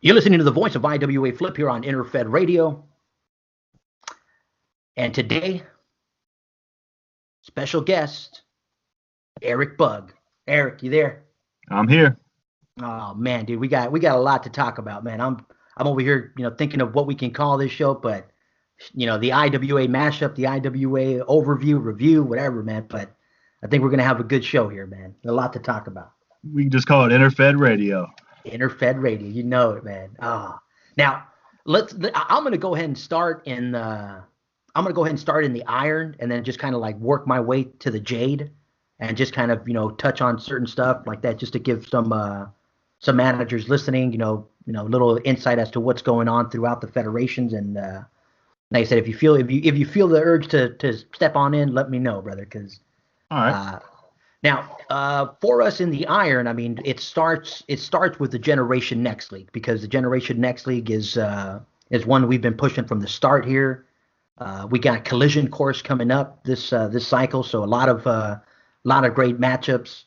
You're listening to the voice of IWA Flip here on InterFed Radio. And today, special guest, Erik Bugg. Erik, you there? I'm here. Oh man, dude, we got a lot to talk about, man. I'm over here, thinking of what we can call this show, but the IWA mashup, the IWA overview, review, whatever, man. But I think we're gonna have a good show here, man. A lot to talk about. We can just call it InterFed Radio. InterFed Radio, you know it, man. Now I'm gonna go ahead and start in the iron, and then just kind of like work my way to the JADE, and just kind of touch on certain stuff like that, just to give some managers listening, little insight as to what's going on throughout the federations. And like I said, if you feel the urge to step on in, let me know, brother. Because all right. Now, for us in the iron, I mean, it starts with the Generation Next League, because the Generation Next League is one we've been pushing from the start here. We got Collision Course coming up this cycle, so a lot of great matchups.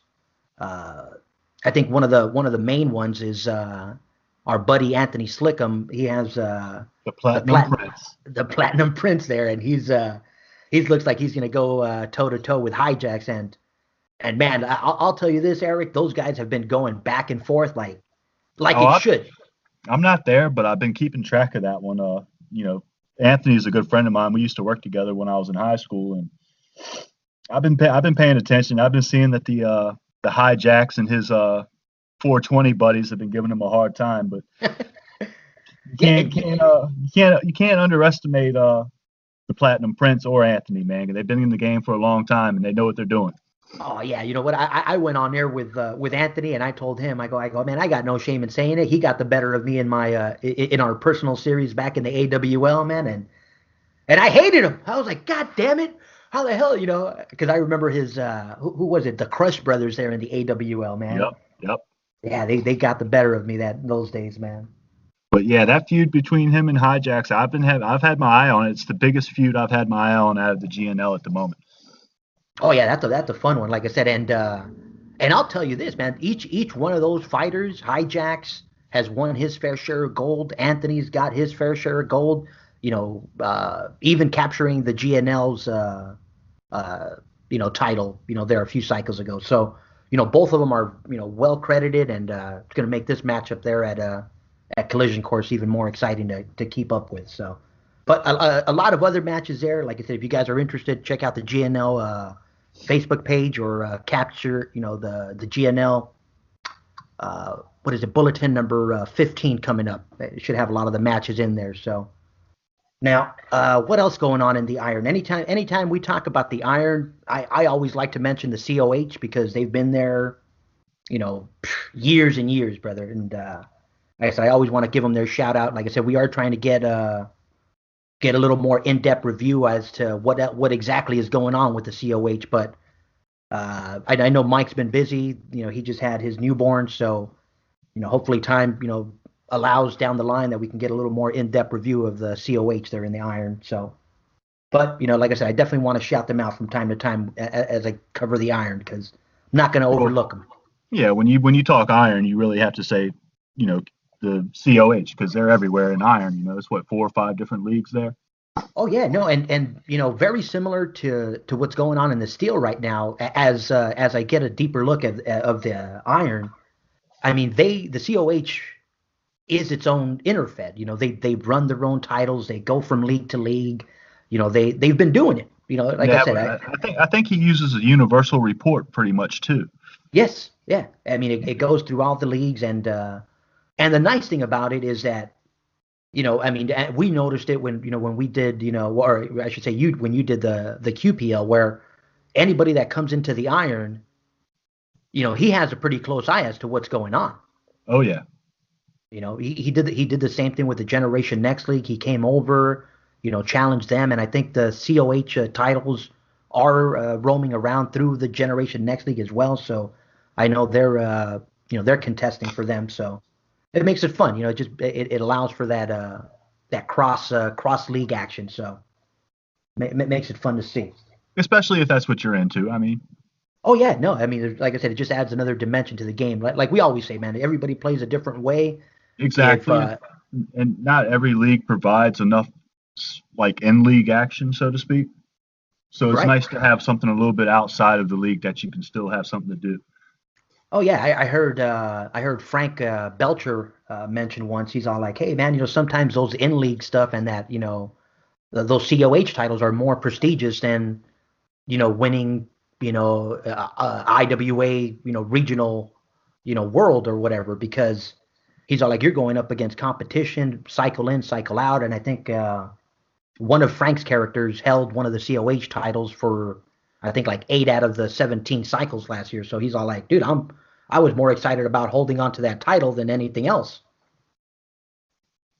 I think one of the main ones is our buddy Anthony Slickum. He has the Platinum Prince. The Platinum Prince there, and he looks like he's gonna go toe to toe with Hijacks. And man, I'll tell you this, Erik, those guys have been going back and forth like it should. I'm not there, but I've been keeping track of that one. Anthony's a good friend of mine. We used to work together when I was in high school, and I've been paying attention. I've been seeing that the Hijacks and his 420 buddies have been giving him a hard time, but you can't underestimate the Platinum Prince or Anthony, man. They've been in the game for a long time and they know what they're doing. Oh yeah, you know what? I went on there with Anthony, and I told him, I go, man, I got no shame in saying it. He got the better of me in my in our personal series back in the AWL, man, and I hated him. I was like, God damn it, how the hell, because I remember his who was it? The Crush brothers there in the AWL, man. Yep. Yeah, they got the better of me those days, man. But yeah, that feud between him and Hijacks, I've had my eye on it. It's the biggest feud I've had my eye on out of the GNL at the moment. Oh yeah, that's a fun one, like I said, and I'll tell you this, man. Each one of those fighters, Hijacks has won his fair share of gold. Anthony's got his fair share of gold. Even capturing the GNL's title, there a few cycles ago. So both of them are well credited, and it's going to make this matchup there at Collision Course even more exciting to keep up with. So, but a lot of other matches there. Like I said, if you guys are interested, check out the GNL Facebook page, or capture the GNL bulletin number 15 coming up. It should have a lot of the matches in there. So now, what else going on in the iron? Anytime we talk about the iron, I always like to mention the COH, because they've been there years and years, brother. And like I said, I always want to give them their shout out. Like I said, we are trying to get a little more in-depth review as to what exactly is going on with the COH. But I know Mike's been busy. He just had his newborn, so hopefully time allows down the line that we can get a little more in-depth review of the COH there in the iron. So, but like I said, I definitely want to shout them out from time to time as I cover the iron, because I'm not going to overlook them. Yeah, when you talk iron, you really have to say the COH, because they're everywhere in iron. There's 4 or 5 different leagues there. Oh yeah, no, and very similar to what's going on in the steel right now. As I get a deeper look of the iron, I mean the COH is its own InterFed. They run their own titles. They go from league to league. They've been doing it. I said, I think he uses a universal report pretty much too. Yes, yeah. I mean it goes through all the leagues, and the nice thing about it is that we noticed it when we did, or I should say when you did the QPL, where anybody that comes into the iron, he has a pretty close eye as to what's going on. Oh yeah. He did the same thing with the Generation Next League. He came over, challenged them, and I think the COH titles are roaming around through the Generation Next League as well. So I know they're contesting for them. So it makes it fun, it allows for that cross league action. So it makes it fun to see. Especially if that's what you're into. I mean. Oh yeah, no, I mean, like I said, it just adds another dimension to the game. Like we always say, man, everybody plays a different way. If Exactly. And not every league provides enough like in league action, so to speak. So it's right. nice to have something a little bit outside of the league that you can still have something to do. Oh yeah, I heard Frank Belcher mention once. He's all like, "Hey man, sometimes those in league stuff and that those COH titles are more prestigious than winning IWA regional world or whatever because he's all like you're going up against competition, cycle in, cycle out, and I think one of Frank's characters held one of the COH titles for I think like 8 out of the 17 cycles last year. So he's all like, dude, I was more excited about holding on to that title than anything else.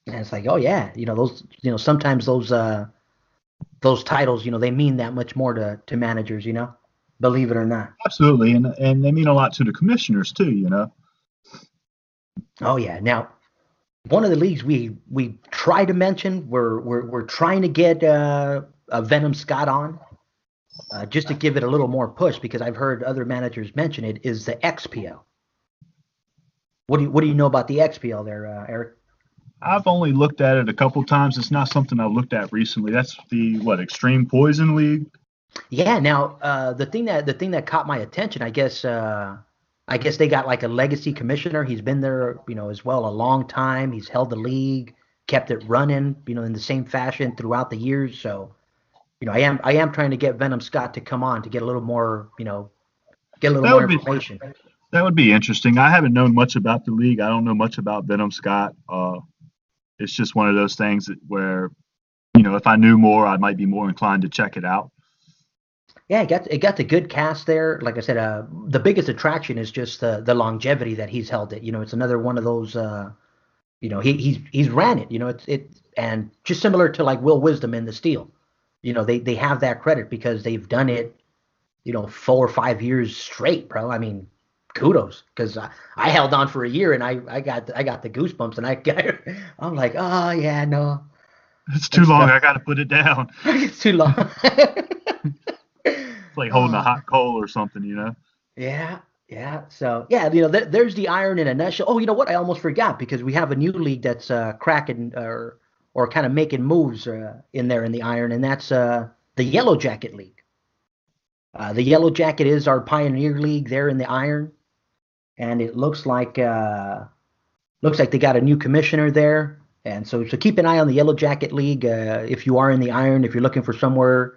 And it's like, oh yeah, those sometimes those titles, they mean that much more to managers, believe it or not. Absolutely, and they mean a lot to the commissioners too. Oh yeah. Now, one of the leagues we try to mention, we're trying to get a Venom Scott on, just to give it a little more push because I've heard other managers mention it, is the XPL. What do you know about the XPL there, Eric? I've only looked at it a couple times. It's not something I've looked at recently. That's the what Extreme Poison League. Yeah. Now, the thing that caught my attention, I guess they got like a legacy commissioner. He's been there, as well a long time. He's held the league, kept it running, in the same fashion throughout the years. So, I am trying to get Venom Scott to come on to get a little more, get a little That more would be information. that would be interesting. I haven't known much about the league. I don't know much about Venom Scott. It's just one of those things where if I knew more, I might be more inclined to check it out. Yeah, it got the good cast there. Like I said, the biggest attraction is just the longevity that he's held it. It's another one of those. He's ran it. And just similar to like Will Wisdom in the Steel. They have that credit because they've done it. 4 or 5 years straight, bro. I mean, kudos because I held on for a year and I got the goosebumps and I'm like, oh yeah, no, It's too it's long. tough. I got to put it down. It's too long. It's like holding a Oh, hot coal or something. yeah, yeah. So yeah, there's the iron in a nutshell. Oh, you know what? I almost forgot because we have a new league that's cracking or kind of making moves in there in the iron, and that's the Yellow Jacket League. The Yellow Jacket is our pioneer league there in the iron, and it looks like they got a new commissioner there. And so keep an eye on the Yellow Jacket League if you are in the iron, if you're looking for somewhere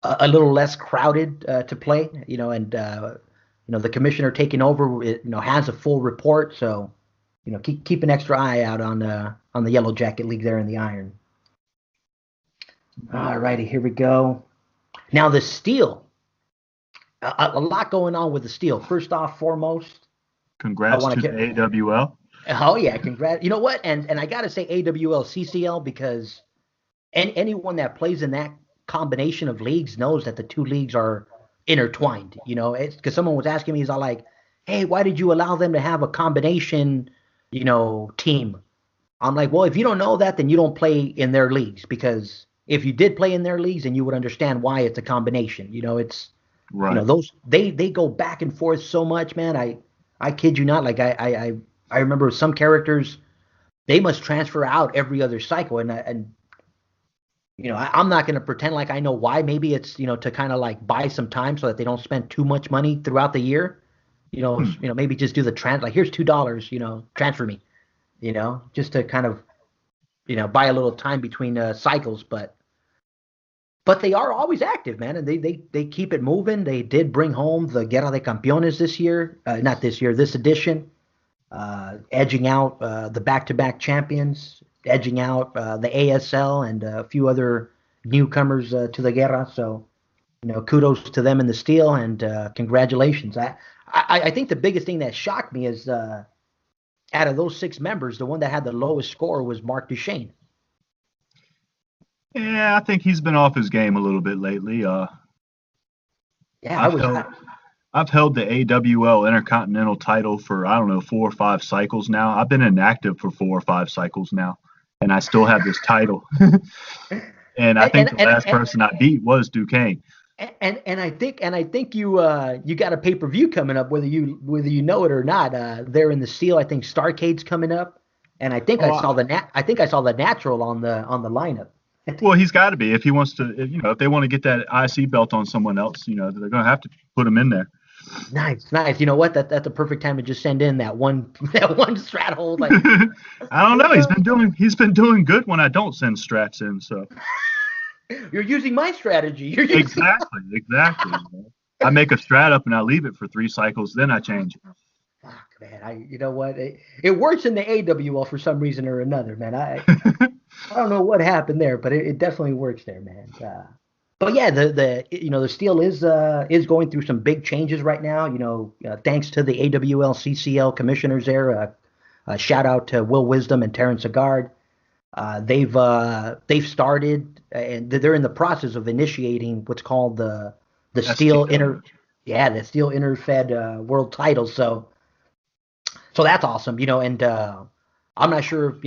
a little less crowded to play, and the commissioner taking over, has a full report. So, keep an extra eye out on the Yellow Jacket League there in the iron. All righty, here we go. Now the steel, a lot going on with the steel. First off, foremost, I Congrats want to to the get. AWL. Oh yeah, congrats. You know what? And I got to say AWL CCL because anyone that plays in that combination of leagues knows that the two leagues are intertwined. It's because someone was asking me, he's all like, "Hey, why did you allow them to have a combination, team?" I'm like, "Well, if you don't know that, then you don't play in their leagues because if you did play in their leagues, then you would understand why it's a combination. It's Right. those they go back and forth so much, man. I kid you not. Like I remember some characters they must transfer out every other cycle, and I'm not going to pretend like I know why. Maybe it's to kind of like buy some time so that they don't spend too much money throughout the year. Hmm. Maybe just do the like here's $2, transfer me, just to kind of buy a little time between cycles. But they are always active, man, and they keep it moving. They did bring home the Guerra de Campeones this year, not this year, this edition, edging out the back-to-back champions, edging out the ASL and a few other newcomers to the Guerra. So, kudos to them in the steel and congratulations. I think the biggest thing that shocked me is out of those 6 members, the one that had the lowest score was Mark Duchesne. Yeah, I think he's been off his game a little bit lately. Yeah, I I've was. held I've held the AWL Intercontinental title for I don't know 4 or 5 cycles now. I've been inactive for 4 or 5 cycles now, and I still have this title. And I and think and, the and, last person I beat was Duquesne. and I think you got a pay-per-view coming up whether you know it or not. There in the steel, I think Starcade's coming up. And I think Oh, I think I saw the natural on the lineup. well, he's got to be if he wants to. If they want to get that IC belt on someone else, they're going to have to put him in there. Nice, nice. You know what? That's a perfect time to just send in that one that one strat hold. Like, I don't know. you know, He's been doing good when I don't send strats in. So you're using my strategy. You're using exactly. I make a strat up and I leave it for 3 cycles, then I change it. Fuck, man. You know what? It works in the AWL for some reason or another, man. I don't know what happened there, but it definitely works there, man. But yeah, the steel is going through some big changes right now. Thanks to the AWL CCL commissioners there. Shout out to Will Wisdom and Terrence Agard. They've started and they're in the process of initiating what's called the steel STL. the steel InterFed world title. So that's awesome. And I'm not sure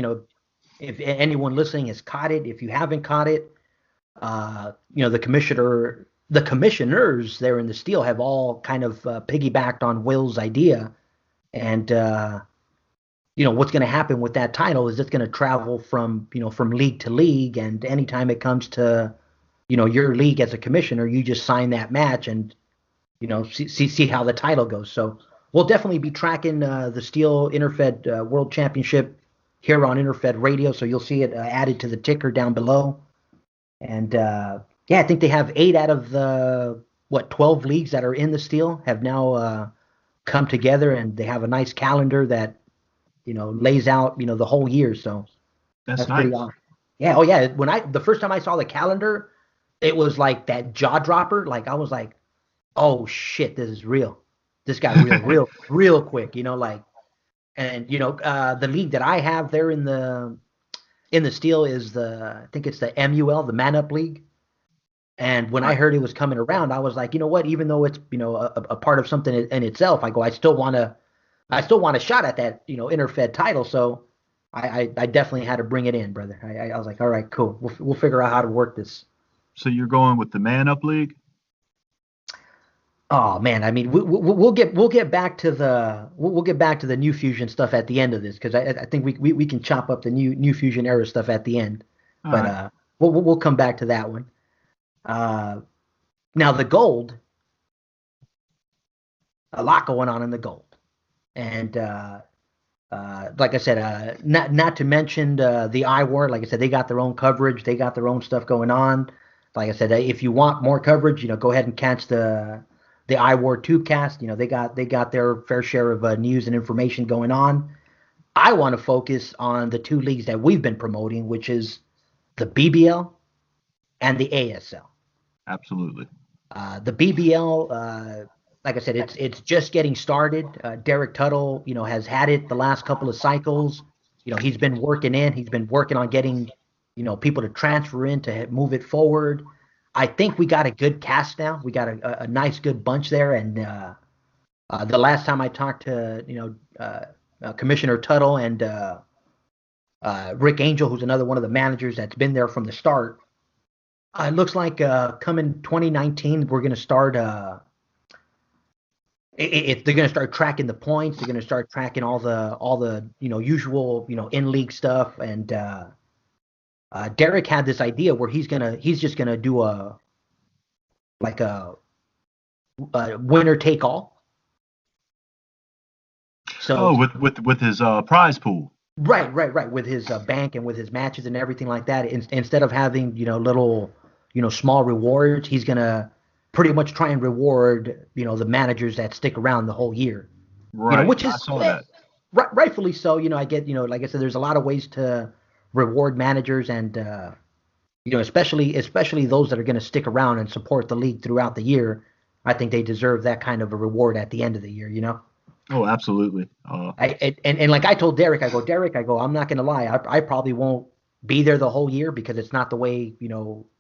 if anyone listening has caught it. If you haven't caught it, the commissioners there in the steel have all kind of piggybacked on Will's idea, and what's going to happen with that title is it's going to travel from league to league, and anytime it comes to your league as a commissioner, you just sign that match and see how the title goes. So we'll definitely be tracking the Steel InterFed World Championship here on InterFed Radio, so you'll see it added to the ticker down below. And I think they have 8 out of the 12 leagues that are in the Steel have now come together, and they have a nice calendar that lays out the whole year. So that's pretty nice. awesome. Yeah. Oh yeah. The first time I saw the calendar, it was like that jaw dropper. Like I was like, oh shit, this is real. This got real quick. And the league that I have there in the Steel is I think it's the MUL, the Man Up League. And when I heard it was coming around, I was like, you know what? Even though it's a part of something in itself, I go, I still want a shot at that InterFed title. So I definitely had to bring it in, brother. I was like, all right, cool. We'll figure out how to work this. So you're going with the Man Up League? Oh man, I mean, we'll get back to the New Fusion stuff at the end of this, because I think we can chop up the New Fusion era stuff at the end. But right. We'll come back to that one. Now the gold, a lot going on in the gold, and like I said, not to mention the IWA. Like I said, they got their own coverage, they got their own stuff going on. Like I said, if you want more coverage, go ahead and catch the IWA Tubecast. They got their fair share of news and information going on. I want to focus on the 2 leagues that we've been promoting, which is the BBL and the ASL. Absolutely. The BBL, like I said, it's just getting started. Derek Tuttle, has had it the last couple of cycles. He's been working on getting, people to transfer in to move it forward. I think we got a good cast now. We got a nice, good bunch there. And the last time I talked to, Commissioner Tuttle and Rick Angel, who's another one of the managers that's been there from the start, it looks like coming 2019, we're going to start. They're going to start tracking the points. They're going to start tracking all the usual in league stuff. And Derek had this idea where he's just gonna do a winner take all. So with his prize pool. Right. With his bank and with his matches and everything like that. Instead of having little small rewards, he's gonna pretty much try and reward the managers that stick around the whole year. Right. Which is I saw that. Rightfully so. I get like I said, there's a lot of ways to reward managers, and especially those that are going to stick around and support the league throughout the year. I think they deserve that kind of a reward at the end of the year. Oh, absolutely. And like I told Derek, I'm not going to lie. I probably won't be there the whole year because it's not the way,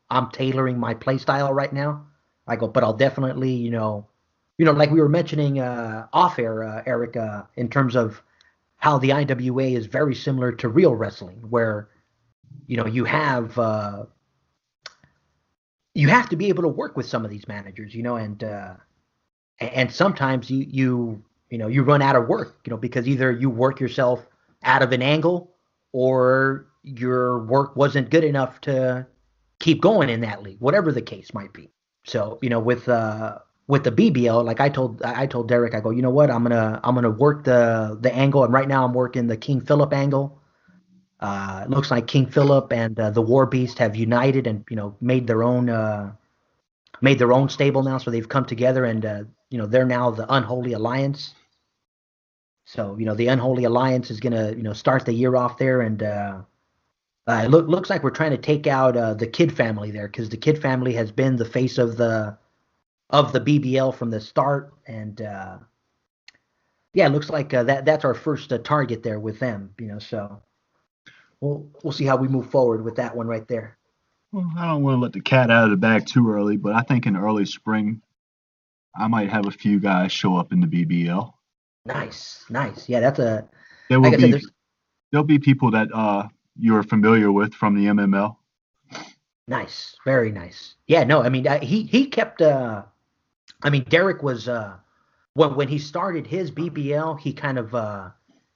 I'm tailoring my play style right now. But I'll definitely, like we were mentioning off air, Erik, in terms of how the IWA is very similar to real wrestling, where, you have to be able to work with some of these managers, and sometimes you run out of work, because either you work yourself out of an angle or your work wasn't good enough to keep going in that league, whatever the case might be. So, with the BBL, like I told Derek, I go, you know what, I'm gonna work the angle, and right now I'm working the King Philip angle. It looks like King Philip and the War Beast have united and made their own stable now. So they've come together, and they're now the Unholy Alliance. So the Unholy Alliance is gonna start the year off there, and looks like we're trying to take out the Kid family there, because the Kid family has been the face of the BBL from the start, and yeah, it looks like that's our first target there with them. So we'll see how we move forward with that one right there. Well, I don't want to let the cat out of the bag too early, but I think in early spring, I might have a few guys show up in the BBL. Nice. Yeah, that's a There will like I said. there'll be people that you're familiar with from the MML. Nice, very nice. Yeah, no, I mean he kept. I mean Derek was when he started his BBL, he kind of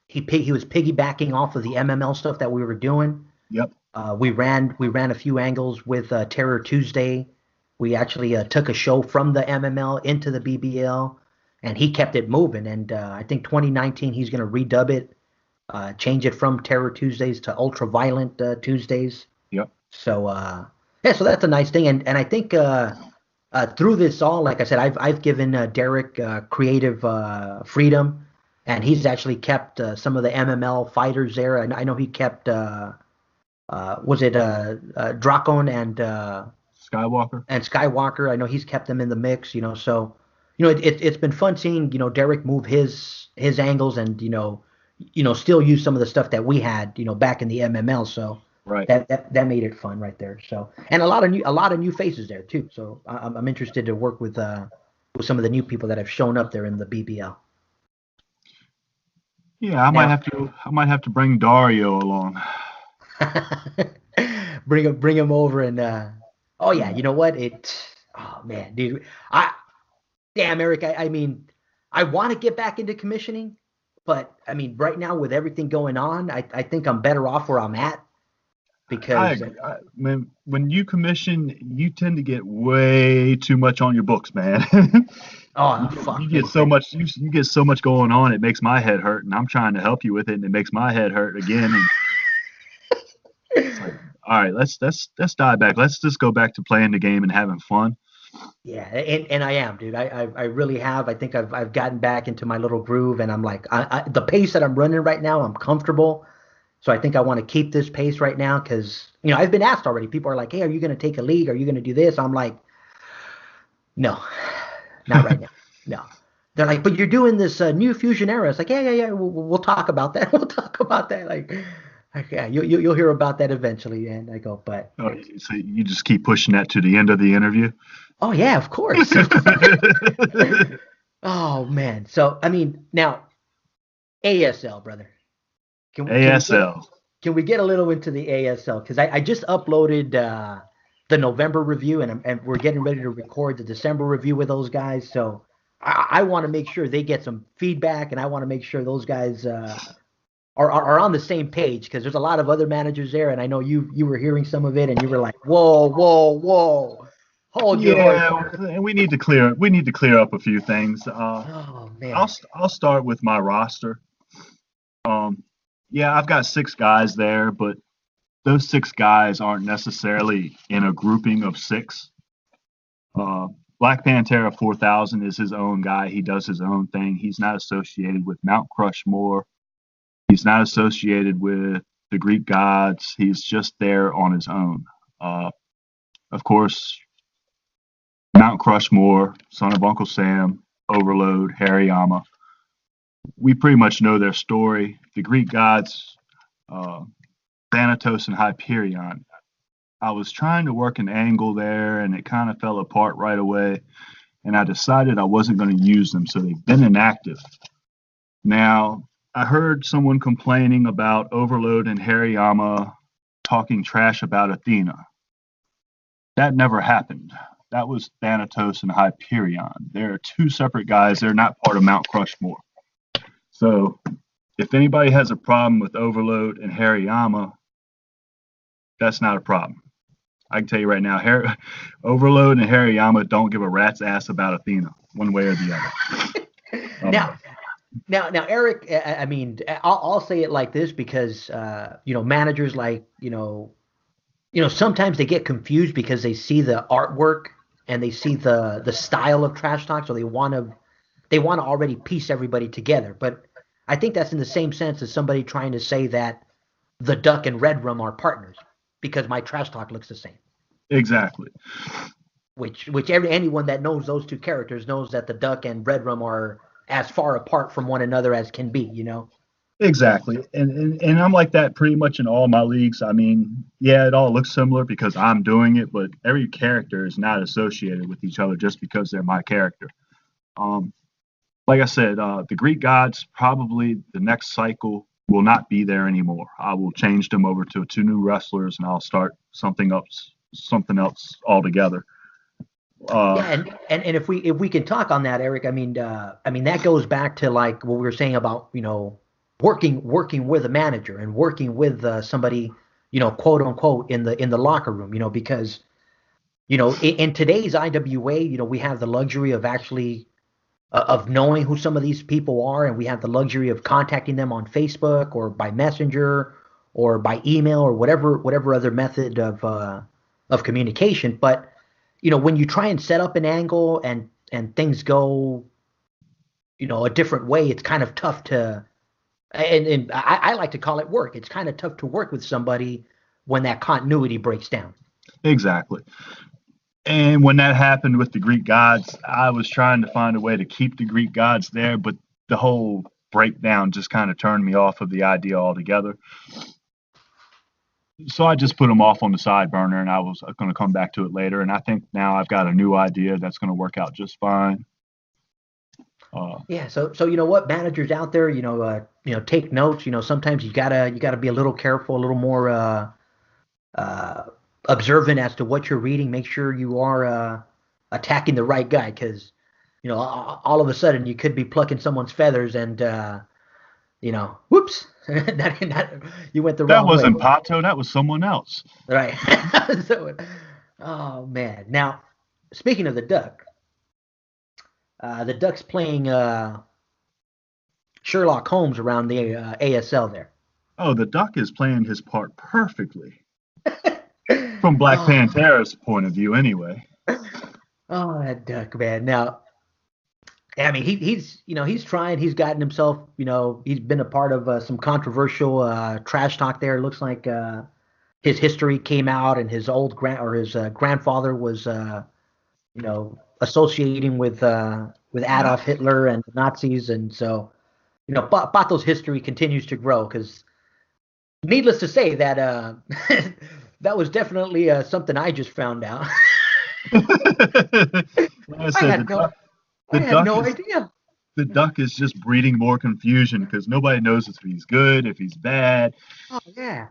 he was piggybacking off of the MML stuff that we were doing. Yep. We ran a few angles with Terror Tuesday. We actually took a show from the MML into the BBL, and he kept it moving. And I think 2019 he's going to redub it, change it from Terror Tuesdays to Ultra Violent Tuesdays. Yep. So yeah, so that's a nice thing. And I think through this all, like I said, I've given Derek creative freedom, and he's actually kept some of the MML fighters there. And I know he kept was it Dracon and Skywalker. I know he's kept them in the mix. So it's been fun seeing Derek move his angles, and still use some of the stuff that we had back in the MML. So right. That made it fun right there. So, and a lot of new faces there too. So I'm interested to work with some of the new people that have shown up there in the BBL. Yeah, I might have to bring Dario along. bring him over, and oh yeah, you know what, oh man, dude, Eric, I mean, I want to get back into commissioning, but I mean right now with everything going on, I think I'm better off where I'm at, because when you commission, you tend to get way too much on your books, man. Oh fuck, you get so much you get so much going on, it makes my head hurt, and I'm trying to help you with it, and it makes my head hurt again. And it's like, all right, let's dive back. Let's just go back to playing the game and having fun. Yeah, and I am, dude. I really have. I think I've gotten back into my little groove, and I'm like, the pace that I'm running right now, I'm comfortable. So I think I want to keep this pace right now, because I've been asked already. People are like, hey, are you going to take a league? Are you going to do this? I'm like, no, not right now. No. They're like, but you're doing this new fusion era. It's like, yeah. We'll talk about that. We'll talk about that. Like, yeah, you'll hear about that eventually. And I go, but so you just keep pushing that to the end of the interview? Oh yeah, of course. Oh man. So I mean, now ASL, brother. Can we get a little into the ASL? Because I just uploaded the November review, and we're getting ready to record the December review with those guys. So I want to make sure they get some feedback, and I want to make sure those guys are on the same page, because there's a lot of other managers there, and I know you were hearing some of it, and you were like, whoa. Hold your horse. And we need to clear up a few things. Oh man. I'll start with my roster. Yeah, I've got 6 guys there, but those 6 guys aren't necessarily in a grouping of 6. Black Pantera 4000 is his own guy. He does his own thing. He's not associated with Mount Crushmore. He's not associated with the Greek gods. He's just there on his own. Of course, Mount Crushmore, Son of Uncle Sam, Overload, Hariyama. We pretty much know their story. The Greek gods, Thanatos and Hyperion. I was trying to work an angle there, and it kind of fell apart right away. And I decided I wasn't going to use them, so they've been inactive. Now, I heard someone complaining about Overload and Hariyama talking trash about Athena. That never happened. That was Thanatos and Hyperion. They're 2 separate guys. They're not part of Mount Crushmore. So if anybody has a problem with Overload and Hariyama, that's not a problem. I can tell you right now, Overload and Hariyama don't give a rat's ass about Athena, one way or the other. Now, Erik, I mean, I'll say it like this because managers sometimes they get confused because they see the artwork and they see the style of trash talk, so they want to already piece everybody together. But I think that's in the same sense as somebody trying to say that the Duck and Red Rum are partners because my trash talk looks the same. Exactly. Which anyone that knows those two characters knows that the Duck and Red Rum are as far apart from one another as can be, Exactly. And I'm like that pretty much in all my leagues. I mean, yeah, it all looks similar because I'm doing it, but every character is not associated with each other just because they're my character. Like I said, the Greek gods, probably the next cycle will not be there anymore. I will change them over to 2 new wrestlers and I'll start something else altogether. And if we can talk on that, Erik, I mean that goes back to like what we were saying about working with a manager and working with somebody quote unquote in the locker room, because in today's IWA, we have the luxury of actually of knowing who some of these people are, and we have the luxury of contacting them on Facebook or by Messenger or by email or whatever other method of communication, but when you try and set up an angle and things go, a different way, it's kind of tough to, and I like to call it work. It's kind of tough to work with somebody when that continuity breaks down. Exactly. And when that happened with the Greek gods, I was trying to find a way to keep the Greek gods there, but the whole breakdown just kind of turned me off of the idea altogether. So I just put them off on the side burner, and I was going to come back to it later. And I think now I've got a new idea that's going to work out just fine. Yeah. So what, managers out there, take notes. Sometimes you gotta be a little careful, a little more observant as to what you're reading. Make sure you are attacking the right guy, because all of a sudden you could be plucking someone's feathers and whoops. You went the wrong way. That wasn't Pato. That was someone else. Right. Oh man. Now, speaking of the Duck's playing Sherlock Holmes around the ASL there. Oh, the Duck is playing his part perfectly. From Black Panthera's point of view, anyway. Oh, that Duck, man. Now, I mean, he's trying. He's gotten himself. He's been a part of some controversial trash talk there. It looks like his history came out, and his grandfather was, associating with Adolf Hitler and the Nazis, and so, Pato's history continues to grow. Because, needless to say, that that was definitely something I just found out. I had no idea. The Duck is just breeding more confusion because nobody knows if he's good, if he's bad. Oh, yeah.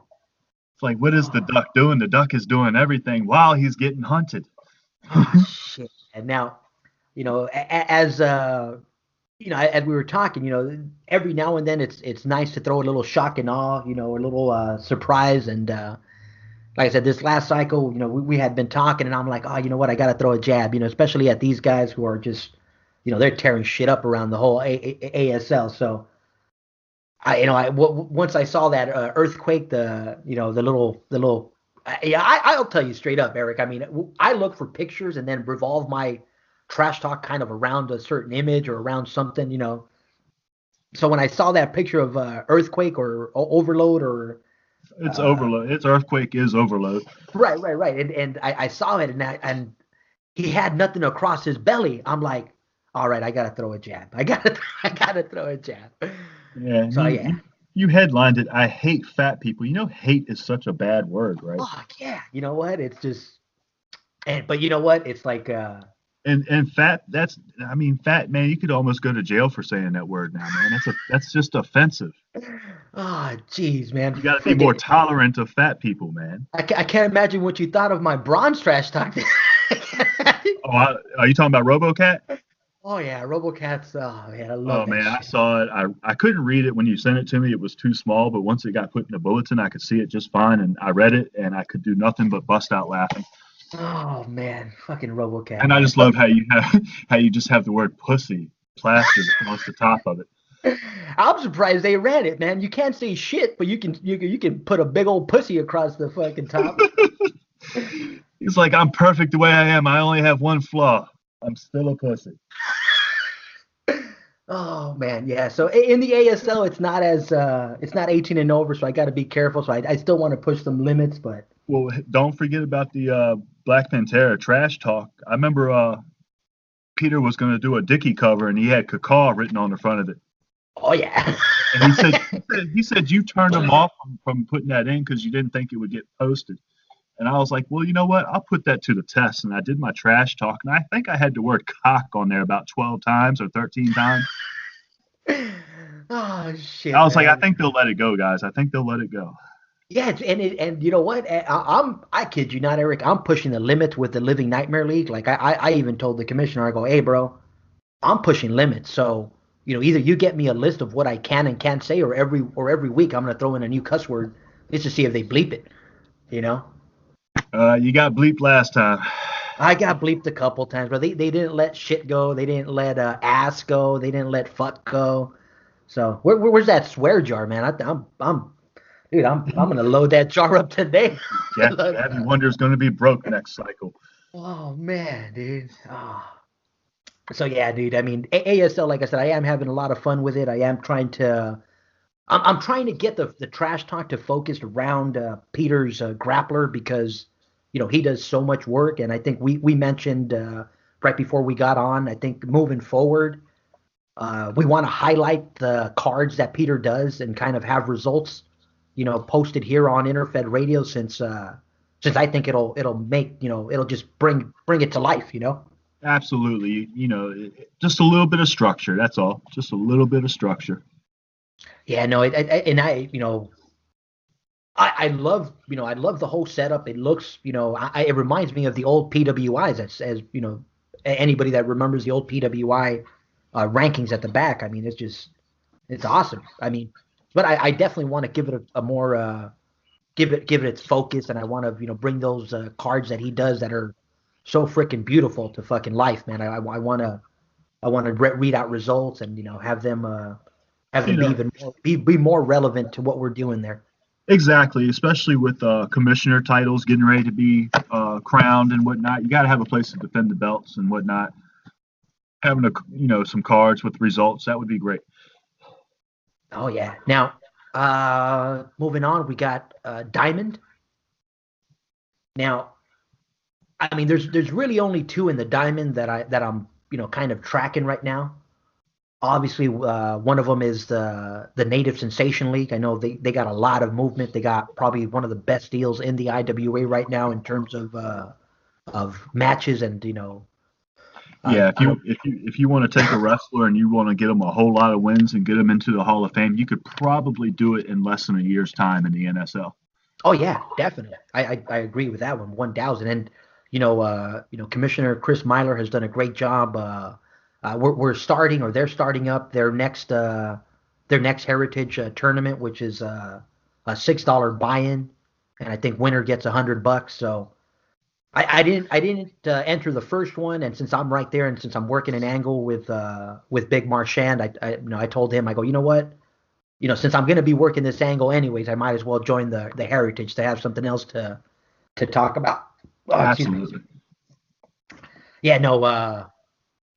It's like, what is the Duck doing? The Duck is doing everything while he's getting hunted. Oh, shit. And now, as we were talking, every now and then it's nice to throw a little shock and awe, a little surprise. And like I said, this last cycle, we had been talking, and I'm like, oh, you know what? I got to throw a jab, especially at these guys who are just, they're tearing shit up around the whole ASL. So once I saw that earthquake, I'll tell you straight up, Erik. I mean, I look for pictures and then revolve my trash talk kind of around a certain image or around something, So when I saw that picture of earthquake or overload or it's overload, it's earthquake is overload. Right. And I saw it, and he had nothing across his belly. I'm like, all right, I gotta throw a jab. I gotta throw a jab. Yeah. So you headlined it. I hate fat people. Hate is such a bad word, right? Oh yeah. You know what? It's just, but you know what? It's like and fat. Fat man. You could almost go to jail for saying that word now, man. That's just offensive. Oh, geez, man. You got to be more tolerant of fat people, man. I can't imagine what you thought of my bronze trash talk. Are you talking about RoboCat? Oh yeah, RoboCats. Oh man, I love Oh that man, I shit. saw it. I couldn't read it when you sent it to me. It was too small, but once it got put in the bulletin, I could see it just fine. And I read it, and I could do nothing but bust out laughing. Oh man, fucking RoboCat, And I man. just love how you have how you just have the word pussy plastered across the top of it. I'm surprised they ran it, man. You can't say shit, but you can put a big old pussy across the fucking top. He's like, I'm perfect the way I am. I only have one flaw. I'm still a pussy. Oh man, yeah. So in the ASL, it's not 18 and over, so I got to be careful. So I still want to push some limits, but Well, don't forget about the Black Pantera trash talk. I remember Peter was going to do a Dickie cover, and he had "cacaw" written on the front of it. oh yeah. And he said you turned him off from putting that in because you didn't think it would get posted. And I was like, well, you know what? I'll put that to the test. And I did my trash talk, and I think I had the word cock on there about 12 times or 13 times. Oh I shit, was like, I man. think they'll let it go, guys. I think they'll let it go. Yeah, and you know what? I kid you not, Eric. I'm pushing the limits with the Living Nightmare League. Like I even told the commissioner, I go, hey, bro, I'm pushing limits. So either you get me a list of what I can and can't say, or every week I'm gonna throw in a new cuss word just to see if they bleep it. You know, You got bleeped last time. I got bleeped a couple times, but they didn't let shit go. They didn't let ass go. They didn't let fuck go. So where's that swear jar, man? I'm dude. I'm gonna load that jar up today. Gabby Wonder's going to be broke next cycle. Oh man, dude. So yeah, dude. I mean, ASL, like I said, I am having a lot of fun with it. I am trying to. I'm trying to get the trash talk to focus around Peter's grappler because he does so much work, and I think we mentioned right before we got on. I think moving forward, we want to highlight the cards that Peter does and kind of have results, posted here on InterFed Radio since I think it'll make it'll just bring it to life. Absolutely. Just a little bit of structure. That's all. Just a little bit of structure. Yeah, no, and I love the whole setup. It looks, it reminds me of the old PWIs as anybody that remembers the old PWI rankings at the back. I mean, it's awesome. I mean, but I definitely want to give it a more give it its focus, and I want to bring those cards that he does that are so freaking beautiful to fucking life, man. I want to read out results and have them be You know, even more, be more relevant to what we're doing there. exactly. Especially with commissioner titles getting ready to be crowned and whatnot. You got to have a place to defend the belts and whatnot. Having some cards with results, that would be great. Oh yeah. Now, moving on, we got Diamond. Now, I mean, there's really only two in the Diamond that I'm kind of tracking right now. Obviously, one of them is the Native Sensation League. I know they got a lot of movement. They got probably one of the best deals in the IWA right now in terms of matches and Yeah, if I don't. you want to take a wrestler and you want to get them a whole lot of wins and get them into the Hall of Fame, you could probably do it in less than a year's time in the NSL. Oh yeah, definitely. I agree with that 1,000. And Commissioner Chris Myler has done a great job. We're starting, or they're starting up their next Heritage tournament, which is a $6 buy-in, and I think winner gets $100. So I didn't enter the first one, and since I'm right there, and since I'm working an angle with Big Marchand, I told him, I go, you know what, since I'm going to be working this angle anyways, I might as well join the Heritage to have something else to talk about. Oh, excuse me. Absolutely. Yeah, no,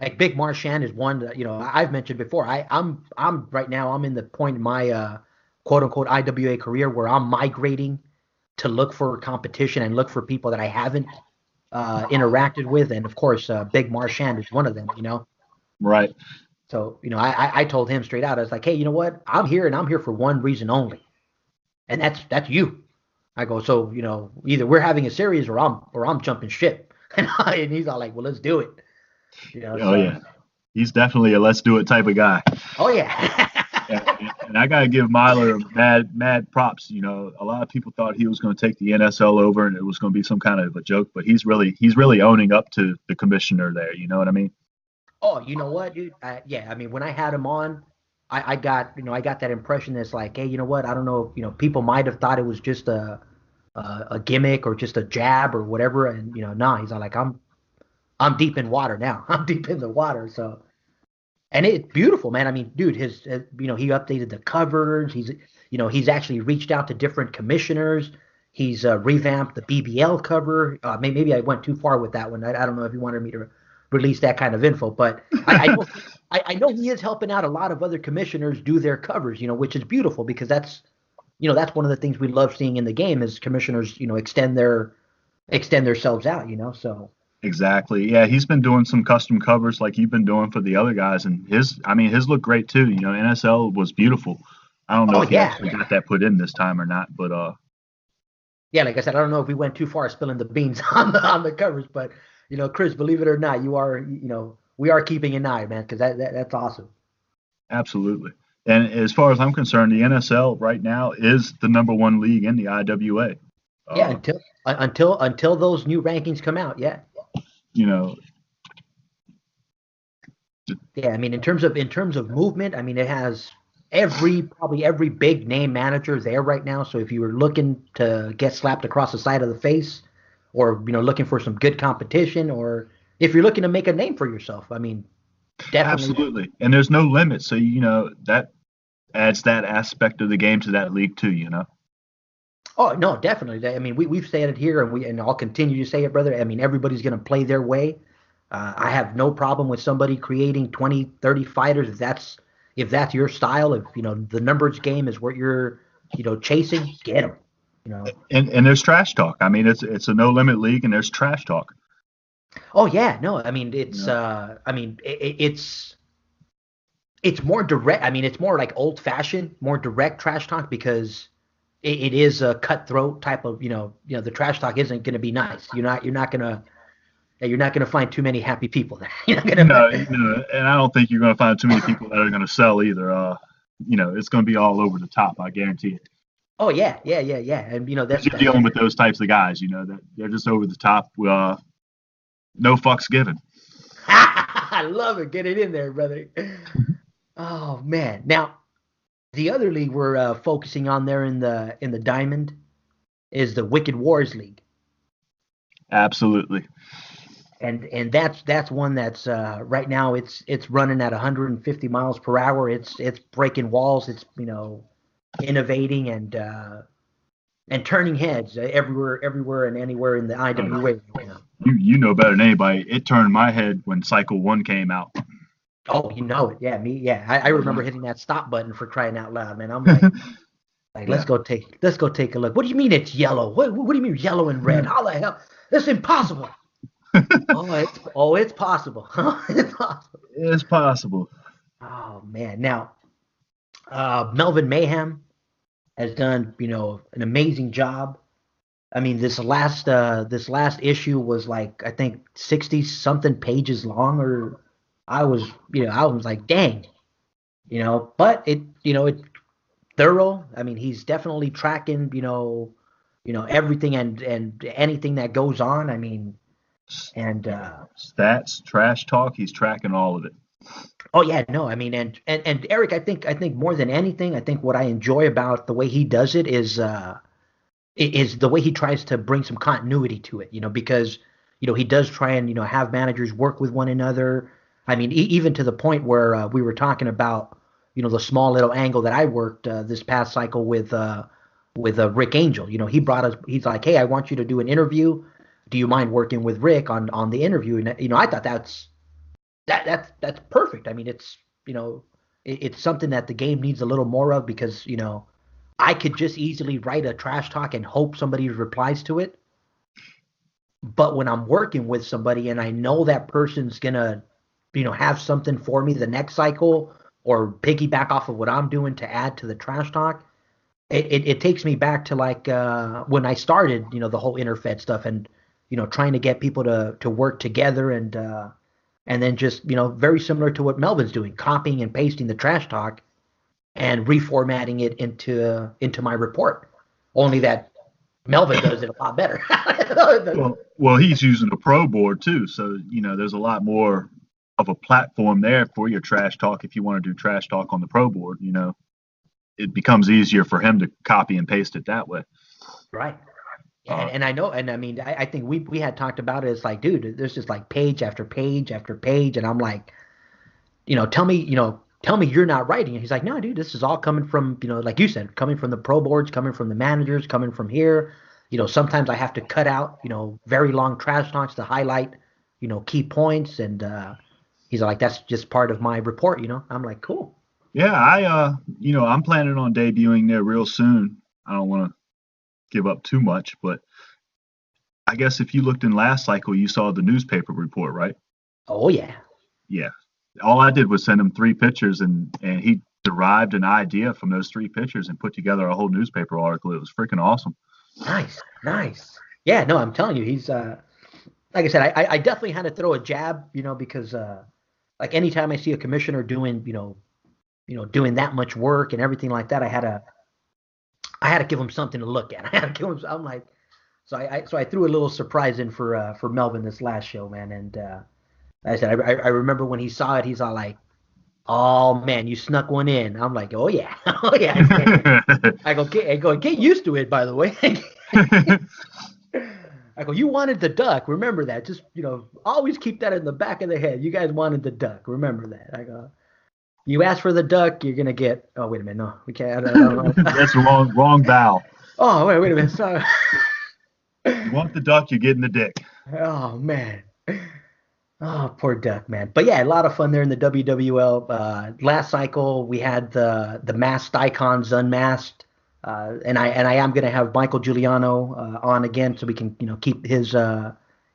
like Big Marchand is one that I've mentioned before. I'm right now I'm in the point in my quote unquote IWA career where I'm migrating to look for competition and look for people that I haven't interacted with, and of course, Big Marchand is one of them. Right. So I told him straight out. I was like, hey, you know what? I'm here, and I'm here for one reason only, and that's you. I go, so either we're having a series or I'm jumping ship, and he's all like, well, let's do it. Oh So yeah. He's definitely a let's do it type of guy. oh yeah. And I gotta give Myler mad props. A lot of people thought he was going to take the NSL over, and it was going to be some kind of a joke. But he's really owning up to the commissioner there. You know what I mean? Oh, you know what, dude? Yeah, I mean, when I had him on, I got, I got that impression that's like, hey, you know what? I don't know, people might have thought it was just a gimmick or just a jab or whatever, and nah, he's like, I'm deep in water now. I'm deep in the water, so. And it's beautiful, man. I mean, dude, he updated the covers. He's actually reached out to different commissioners. He's revamped the BBL cover. Maybe I went too far with that one. I don't know if you wanted me to release that kind of info, but I know he is helping out a lot of other commissioners do their covers, which is beautiful because that's one of the things we love seeing in the game is commissioners, extend themselves out, so. Exactly. Yeah, he's been doing some custom covers like you've been doing for the other guys, and his look great too. NSL was beautiful. I don't know Oh if he yeah, actually got that put in this time or not, but yeah, like I said, I don't know if we went too far spilling the beans on the covers, but Chris, believe it or not, we are keeping an eye, man, because that's awesome. absolutely. And as far as I'm concerned, the NSL right now is the number one league in the IWA. Yeah, Uh, until those new rankings come out, yeah. you know, Yeah, I mean, in terms of movement, I mean, it has probably every big name manager there right now. So if you were looking to get slapped across the side of the face, or looking for some good competition, or if you're looking to make a name for yourself, I mean, definitely. absolutely. And there's no limit, so that adds that aspect of the game to that league too. Oh no, definitely. I mean, we've said it here, and I'll continue to say it, brother. I mean, everybody's going to play their way. I have no problem with somebody creating 20, 30 fighters if that's your style. If the numbers game is what you're chasing, get them. You know. And there's trash talk. I mean, it's a no limit league, and there's trash talk. Oh yeah, no. I mean, You it's know, it's more direct. I mean, it's more like old fashioned, more direct trash talk because it is a cutthroat type of the trash talk isn't going to be nice. You're not gonna find too many happy people there. You're not gonna. and I don't think you're going to find too many people that are going to sell either. It's going to be all over the top. I guarantee it. Oh yeah, yeah, yeah, yeah, and Because that's you're dealing with those types of guys, that they're just over the top. No fucks given. I love it. Get it in there, brother. Oh man. Now the other league we're focusing on there in the Diamond is the Wicked Wars League, Absolutely. and that's one that's right now it's running at 150 miles per hour. It's breaking walls. It's innovating and turning heads everywhere and anywhere in the Uh, IWA right now. you know better than anybody. It turned my head when Cycle 1 came out. Oh, you know it. Yeah, me. Yeah, I remember hitting that stop button for crying out loud, man. I'm like, let's Yeah. go take a look. What do you mean it's yellow? What do you mean yellow and red? How the hell? That's impossible. Oh, it's possible. It's possible. It's possible. Oh man. Now, Melvin Mayhem has done an amazing job. I mean, this last issue was like I think 60 something pages long, or I was like, dang, but it's thorough. I mean, he's definitely tracking, everything and anything that goes on. I mean, and Stats, trash talk, he's tracking all of it. oh yeah, no, I mean, and Eric, I think more than anything, I think what I enjoy about the way he does it is the way he tries to bring some continuity to it, because he does try and have managers work with one another. I mean, even to the point where we were talking about the small little angle that I worked this past cycle with Rick Angel. He brought us. He's like, hey, I want you to do an interview. Do you mind working with Rick on the interview? And I thought that's perfect. I mean, it's something that the game needs a little more of because I could just easily write a trash talk and hope somebody replies to it. But when I'm working with somebody and I know that person's gonna, have something for me the next cycle or piggyback off of what I'm doing to add to the trash talk, it takes me back to like when I started, the whole InterFed stuff and trying to get people to work together and then just very similar to what Melvin's doing, copying and pasting the trash talk and reformatting it into my report. Only that Melvin does it a lot better. Well, he's using a pro board too, so there's a lot more. of a platform there for your trash talk. If you want to do trash talk on the pro board, it becomes easier for him to copy and paste it that way. Right. And I know, and I mean, I think we had talked about it. It's like, dude, there's just like page after page after page, and I'm like, tell me you're not writing it. He's like, no, dude, this is all coming from, like you said, coming from the pro boards, coming from the managers, coming from here. Sometimes I have to cut out, very long trash talks to highlight, key points, and he's like, that's just part of my report. I'm like, cool. Yeah, I'm planning on debuting there real soon. I don't want to give up too much, but I guess if you looked in last cycle, you saw the newspaper report, right? Oh yeah. Yeah. All I did was send him 3 pictures, and he derived an idea from those 3 pictures and put together a whole newspaper article. It was freaking awesome. Nice. Yeah, no, I'm telling you, he's like I said, I definitely had to throw a jab, because like anytime I see a commissioner doing, doing that much work and everything like that, I had to give him something to look at. I had to give him. I'm like, so I threw a little surprise in for Melvin this last show, man. And like I said, I remember when he saw it, he's all like, "Oh man, you snuck one in." I'm like, "Oh yeah, oh yeah." I go, get used to it. By the way, I go, you wanted the duck. Remember that. Just always keep that in the back of the head. You guys wanted the duck. Remember that. I go. You ask for the duck, you're gonna get. Oh wait a minute, no, we can't. That's the wrong vowel. Oh wait a minute. Sorry. You want the duck, you're getting the dick. Oh man. Oh, poor duck, man. But yeah, a lot of fun there in the WWL. Last cycle we had the masked icons unmasked, and I am gonna have Michael Giuliano on again so we can keep his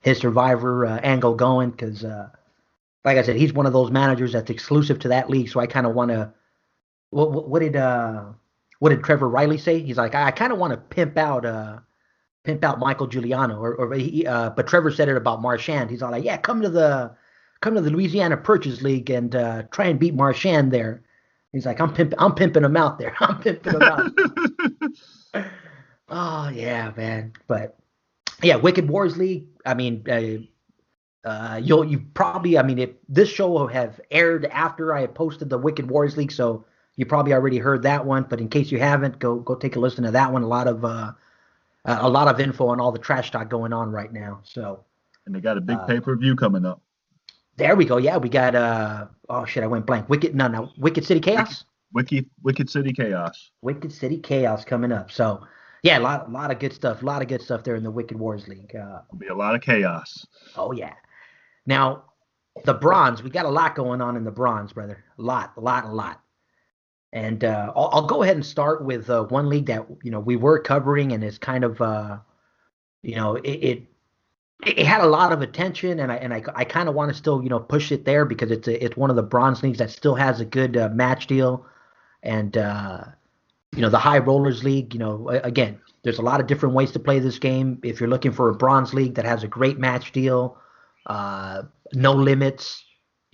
Survivor angle going because. Like I said, he's one of those managers that's exclusive to that league. So I kind of want to. What did Trevor Riley say? He's like, I kind of want to pimp out Michael Giuliano, but Trevor said it about Marchand. He's all like, yeah, come to the Louisiana Purchase League and try and beat Marchand there. He's like, I'm pimping him out there. I'm pimping him out. Oh yeah, man. But yeah, Wicked Wars League. I mean. You probably, I mean, if this show will have aired after I had posted the Wicked Wars League, so you probably already heard that one. But in case you haven't, go take a listen to that one. A lot of info on all the trash talk going on right now. So. And they got a big pay-per-view coming up. There we go. Yeah, we got oh shit, I went blank. Wicked City Chaos. Wicked City Chaos. Wicked City Chaos coming up. So. Yeah, a lot of good stuff. A lot of good stuff there in the Wicked Wars League. There'll be a lot of chaos. Oh yeah. Now, the bronze, we got a lot going on in the bronze, brother. A lot. And I'll go ahead and start with one league that we were covering and is kind of it had a lot of attention, and I kind of want to still push it there because it's one of the bronze leagues that still has a good match deal, and the High Rollers League. Again, there's a lot of different ways to play this game. If you're looking for a bronze league that has a great match deal. No limits.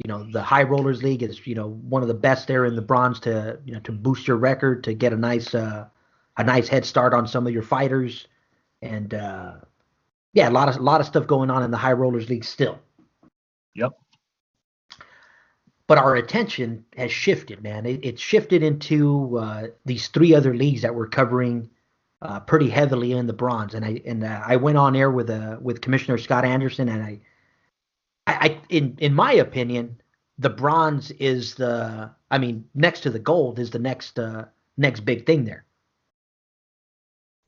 The High Rollers League is one of the best there in the bronze to to boost your record, to get a nice head start on some of your fighters, and yeah, a lot of stuff going on in the High Rollers League still. Yep. But our attention has shifted, man. It's shifted into these 3 other leagues that we're covering pretty heavily in the bronze, and I went on air with Commissioner Scott Anderson, and in my opinion, the bronze is next to the gold is the next big thing there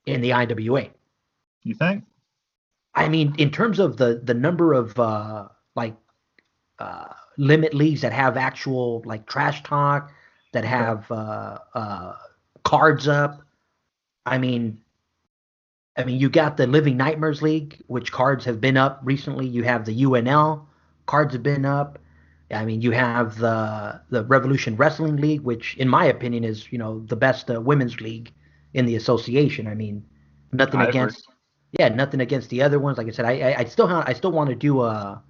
in the IWA. You think? I mean, in terms of the number of limit leagues that have actual trash talk, that have cards up. I mean, you got the Living Nightmares League, which cards have been up recently. You have the UNL cards have been up. I mean, you have the Revolution Wrestling League, which, in my opinion, is the best women's league in the association. I mean, nothing against the other ones. Like I said, I still want to do a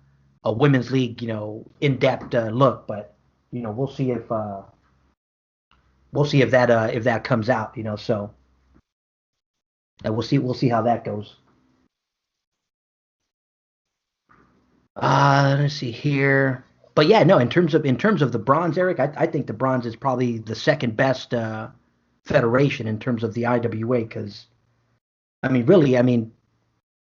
women's league, in depth look, but we'll see if that comes out. So we'll see how that goes. Let's see here. But yeah, no, in terms of the bronze, Eric, I think the bronze is probably the second best federation in terms of the IWA. Because I mean, really, I mean,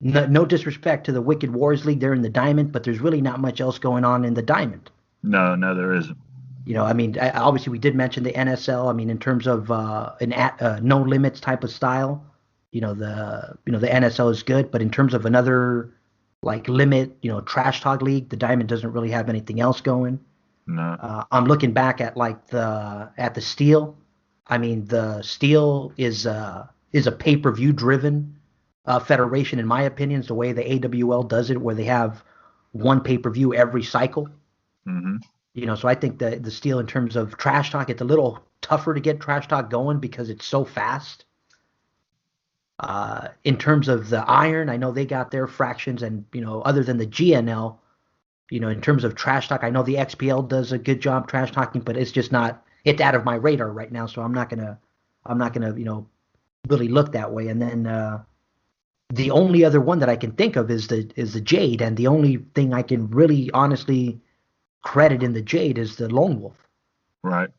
no disrespect to the Wicked Wars League, they're in the diamond, but there's really not much else going on in the diamond. No, there isn't. I mean, obviously we did mention the NSL. I mean, in terms of no limits type of style, the NSL is good, but in terms of another like limit, trash talk league, the diamond doesn't really have anything else going. No. I'm looking back at like the steel. I mean, the steel is a pay-per-view driven federation, in my opinion. It's the way the AWL does it, where they have one pay-per-view every cycle. Hmm. So I think the steel in terms of trash talk, it's a little tougher to get trash talk going because it's so fast. In terms of the iron, I know they got their fractions, and other than the GNL, in terms of trash talk, I know the XPL does a good job trash talking, but it's just not. It's out of my radar right now, so I'm not gonna really look that way. And then the only other one that I can think of is the Jade, and the only thing I can really honestly credit in the Jade is the Lone Wolf. Right.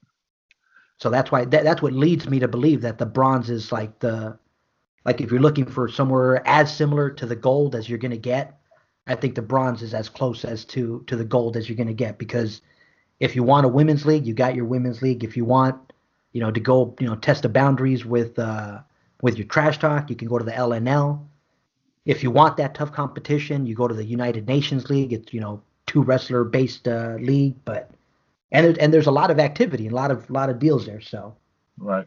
So that's why that's what leads me to believe that the bronze is like if you're looking for somewhere as similar to the gold as you're gonna get, I think the bronze is as close as to the gold as you're gonna get, because if you want a women's league, you got your women's league. If you want, to go, test the boundaries with your trash talk, you can go to the LNL. If you want that tough competition, you go to the United Nations League. It's two wrestler based league, but and there's a lot of activity and a lot of deals there. So Right.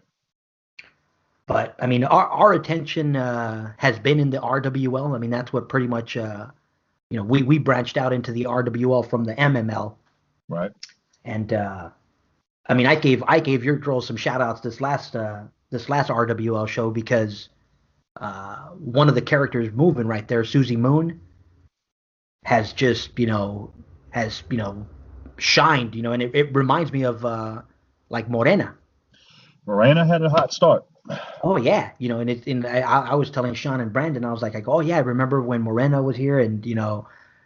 but I mean, our attention has been in the RWL. I mean, that's what pretty much we branched out into the RWL from the MML. Right. And I mean, I gave your girl some shout outs this last RWL show, because one of the characters moving right there, Susie Moon, has just shined, and it reminds me of like Morena. Morena had a hot start. Oh yeah, I was telling Sean and Brandon, I was like, oh yeah, I remember when Morena was here, and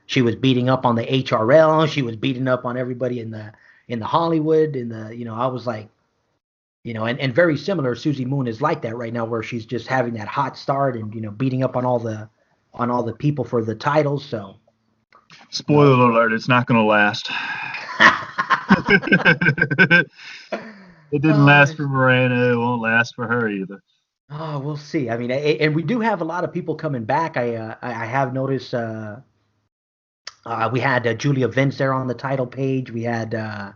she was beating up on the HRL, she was beating up on everybody in the Hollywood, I was like, and very similar, Susie Moon is like that right now, where she's just having that hot start and beating up on all the people for the titles. So Spoiler alert, it's not going to last. It didn't last for Morena. It won't last for her either. Oh, we'll see. I mean, and we do have a lot of people coming back. I have noticed we had Julia Vince there on the title page. We had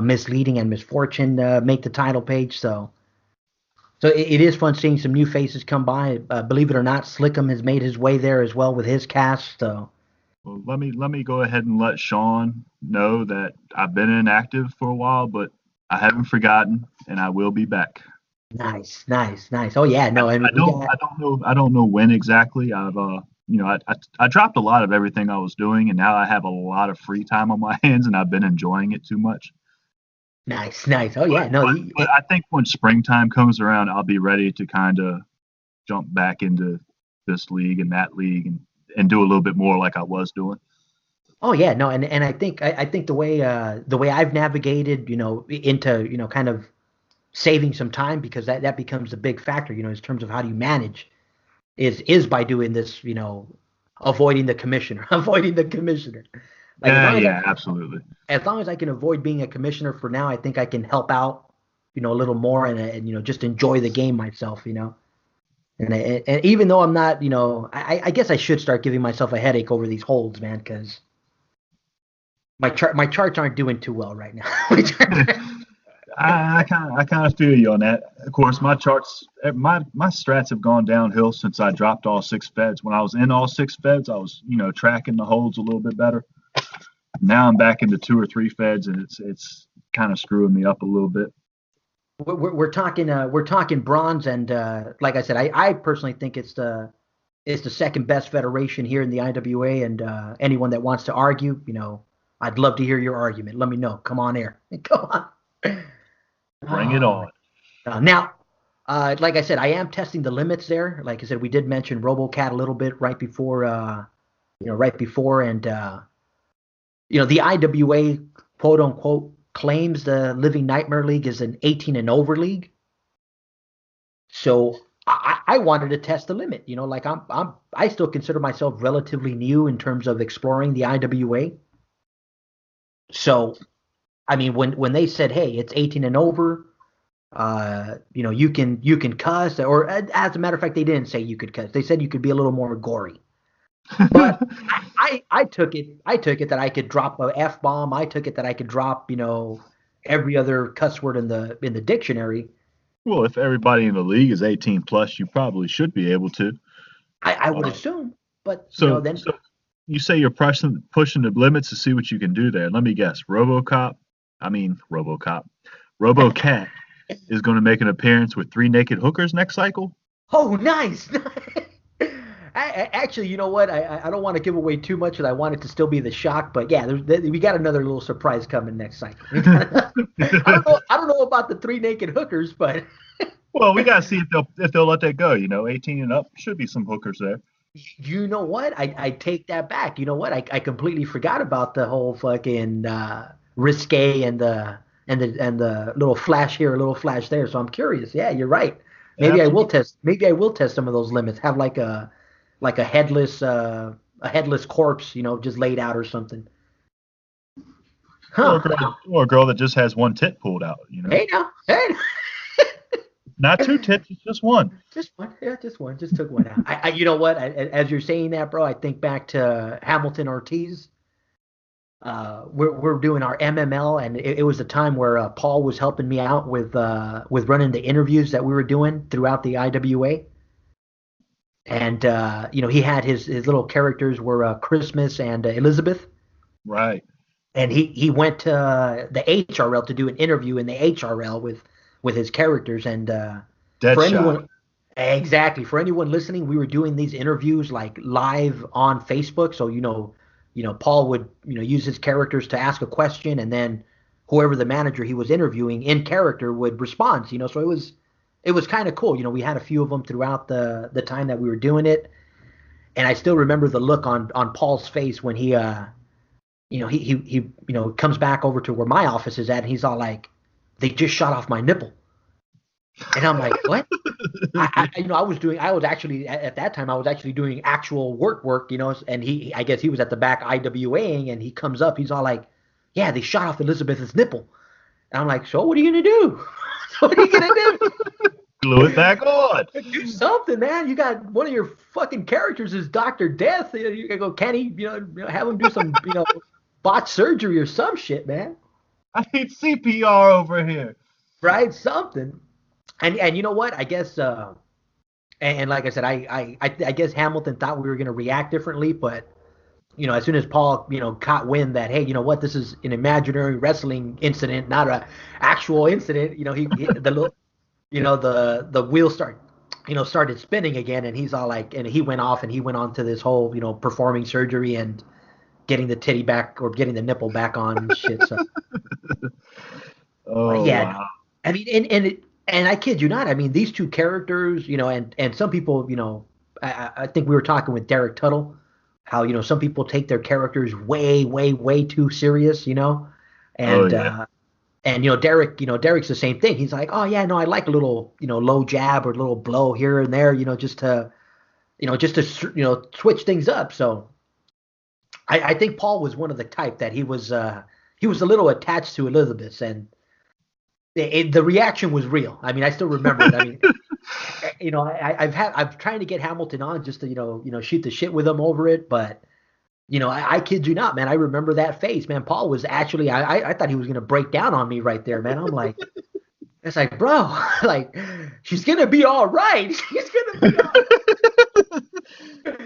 Misleading and Misfortune make the title page. So it is fun seeing some new faces come by. Believe it or not, Slickum has made his way there as well with his cast. So. Well, let me go ahead and let Sean know that I've been inactive for a while, but I haven't forgotten, and I will be back. Nice. Oh yeah, no, and I don't know when exactly. I dropped a lot of everything I was doing, and now I have a lot of free time on my hands, and I've been enjoying it too much. Nice. Oh yeah, no. But I think when springtime comes around, I'll be ready to kind of jump back into this league and that league and do a little bit more like I was doing. Oh yeah, no, and I think the way I've navigated, into kind of saving some time, because that becomes a big factor, in terms of how do you manage, is by doing this, avoiding the commissioner. Like, Absolutely. As long as I can avoid being a commissioner for now, I think I can help out, a little more, and just enjoy the game myself, And even though I'm not, I guess I should start giving myself a headache over these holds, man, because my charts aren't doing too well right now. I kind of feel you on that. Of course, my charts, my strats have gone downhill since I dropped all 6 feds. When I was in all 6 feds, I was tracking the holds a little bit better. Now I'm back into 2 or 3 feds, and it's kind of screwing me up a little bit. We're talking bronze, and like I said, I personally think it's the second best federation here in the IWA, and anyone that wants to argue, I'd love to hear your argument. Let me know. Come on air. Come on. Bring it on. Now, like I said, I am testing the limits there. Like I said, we did mention RoboCat a little bit right before, and the IWA quote unquote claims the Living Nightmare League is an 18 and over league. So I wanted to test the limit. Like I still consider myself relatively new in terms of exploring the IWA. So, I mean, when they said, "Hey, it's 18 and over," you can cuss, or as a matter of fact, they didn't say you could cuss. They said you could be a little more gory. But I took it that I could drop a F-bomb. I took it that I could drop, every other cuss word in the dictionary. Well, if everybody in the league is 18 plus, you probably should be able to. I would assume, but So then you say you're pushing the limits to see what you can do there. Let me guess. RoboCat is going to make an appearance with 3 naked hookers next cycle. Oh, nice. Actually, you know what? I don't want to give away too much, and I want it to still be the shock. But yeah, we got another little surprise coming next cycle. I don't know about the 3 naked hookers, but well, we got to see if they'll let that go. 18 and up should be some hookers there. You know what? I take that back. You know what? I completely forgot about the whole fucking risque and the little flash here, a little flash there. So I'm curious. Yeah, you're right. Maybe I will test. Maybe I will test some of those limits. Have like a headless corpse, just laid out or something. Huh. Or a girl that just has one tit pulled out. Hey now. Not 2 tits, it's just one. Just one. Yeah, just one. Just took one out. You know what? As you're saying that, bro, I think back to Hamilton Ortiz. We're doing our MML, and it was a time where Paul was helping me out with running the interviews that we were doing throughout the IWA. And he had his little characters were Christmas and Elizabeth. Right. And he went to the HRL to do an interview in the HRL with his characters. And for anyone listening, we were doing these interviews like live on Facebook. So Paul would use his characters to ask a question, and then whoever the manager he was interviewing in character would respond. So it was kind of cool. We had a few of them throughout the time that we were doing it, and I still remember the look on Paul's face when he comes back over to where my office is at, and he's all like, "They just shot off my nipple," and I'm like, "What?" I was actually at that time I was actually doing actual work, and I guess he was at the back IWAing, and he comes up, he's all like, "Yeah, they shot off Elizabeth's nipple," and I'm like, "So what are you gonna do?" What are you gonna do? Glue it back on. Do something, man. You got one of your fucking characters is Dr. Death. You gotta go, can he, have him do some, botched surgery or some shit, man. I need CPR over here. Right, something. And you know what? I guess, and like I said, I guess Hamilton thought we were gonna react differently, but as soon as Paul, caught wind that, hey, you know what, this is an imaginary wrestling incident, not a actual incident. The wheel started spinning again, and he's all like, and he went off and he went on to this whole, performing surgery and getting the titty back or getting the nipple back on and shit. So, yeah, wow. I mean, and I kid you not. I mean, these two characters, and some people, I think we were talking with Derek Tuttle, how, some people take their characters way, way, way too serious, and, and, Derek's the same thing. He's like, "Oh yeah, no, I like a little, low jab or a little blow here and there, just to switch things up." So I think Paul was one of the type that he was a little attached to Elizabeth, and the reaction was real. I mean, I still remember it. I mean, I've trying to get Hamilton on just to, shoot the shit with him over it. But, I kid you not, man. I remember that face, man. Paul was actually, I thought he was going to break down on me right there, man. I'm like, it's like, bro, like, she's going to be all right. She's going to be all right.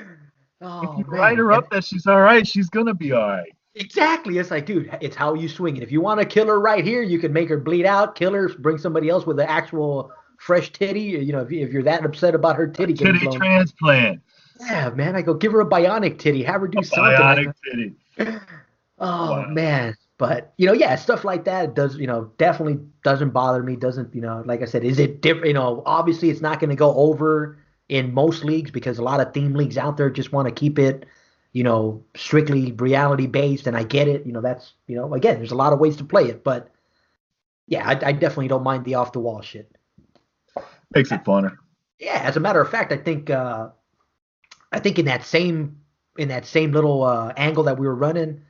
Oh, if you write her up that she's all right, she's going to be all right. Exactly. It's like, dude, it's how you swing it. If you want to kill her right here, you can make her bleed out, kill her, bring somebody else with an actual fresh titty. If you're that upset about her titty getting blown. Titty transplant. Yeah, man. I go give her a bionic titty. Have her do something. Bionic titty. Oh, wow. Man. But, yeah, stuff like that does, definitely doesn't bother me. Doesn't, like I said, is it different? Obviously it's not going to go over in most leagues because a lot of theme leagues out there just want to keep it, strictly reality based, and I get it. That's, again, there's a lot of ways to play it, but yeah, I definitely don't mind the off the wall shit. Makes it funner. Yeah, as a matter of fact, I think in that same little angle that we were running,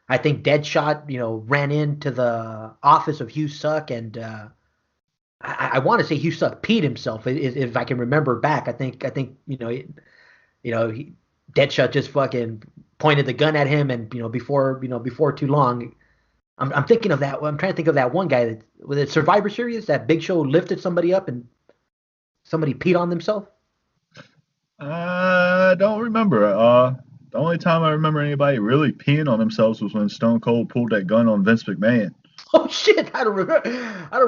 I think Deadshot, ran into the office of Hugh Suck, and I want to say Hugh Suck peed himself, if I can remember back. I think Deadshot just fucking pointed the gun at him, and before too long, I'm thinking of that. I'm trying to think of that one guy that with the Survivor Series, that Big Show lifted somebody up and somebody peed on themselves. I don't remember. The only time I remember anybody really peeing on themselves was when Stone Cold pulled that gun on Vince McMahon. Oh shit, I don't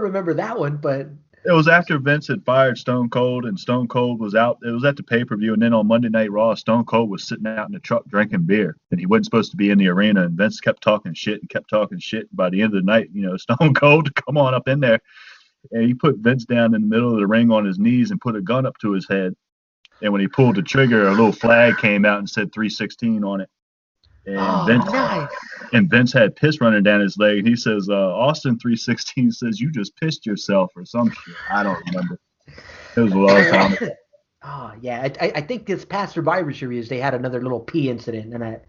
remember that one, but It was after Vince had fired Stone Cold, and Stone Cold was out. It was at the pay-per-view, and then on Monday Night Raw, Stone Cold was sitting out in the truck drinking beer, and he wasn't supposed to be in the arena. And Vince kept talking shit and kept talking shit. By the end of the night, Stone Cold, come on up in there, and he put Vince down in the middle of the ring on his knees and put a gun up to his head. And when he pulled the trigger, a little flag came out and said 316 on it. And Vince, nice. and Vince had piss running down his leg. He says, Austin 316 says you just pissed yourself or some shit. I don't remember. It was a long time. Oh yeah, I think this past Survivor Series they had another little pee incident, and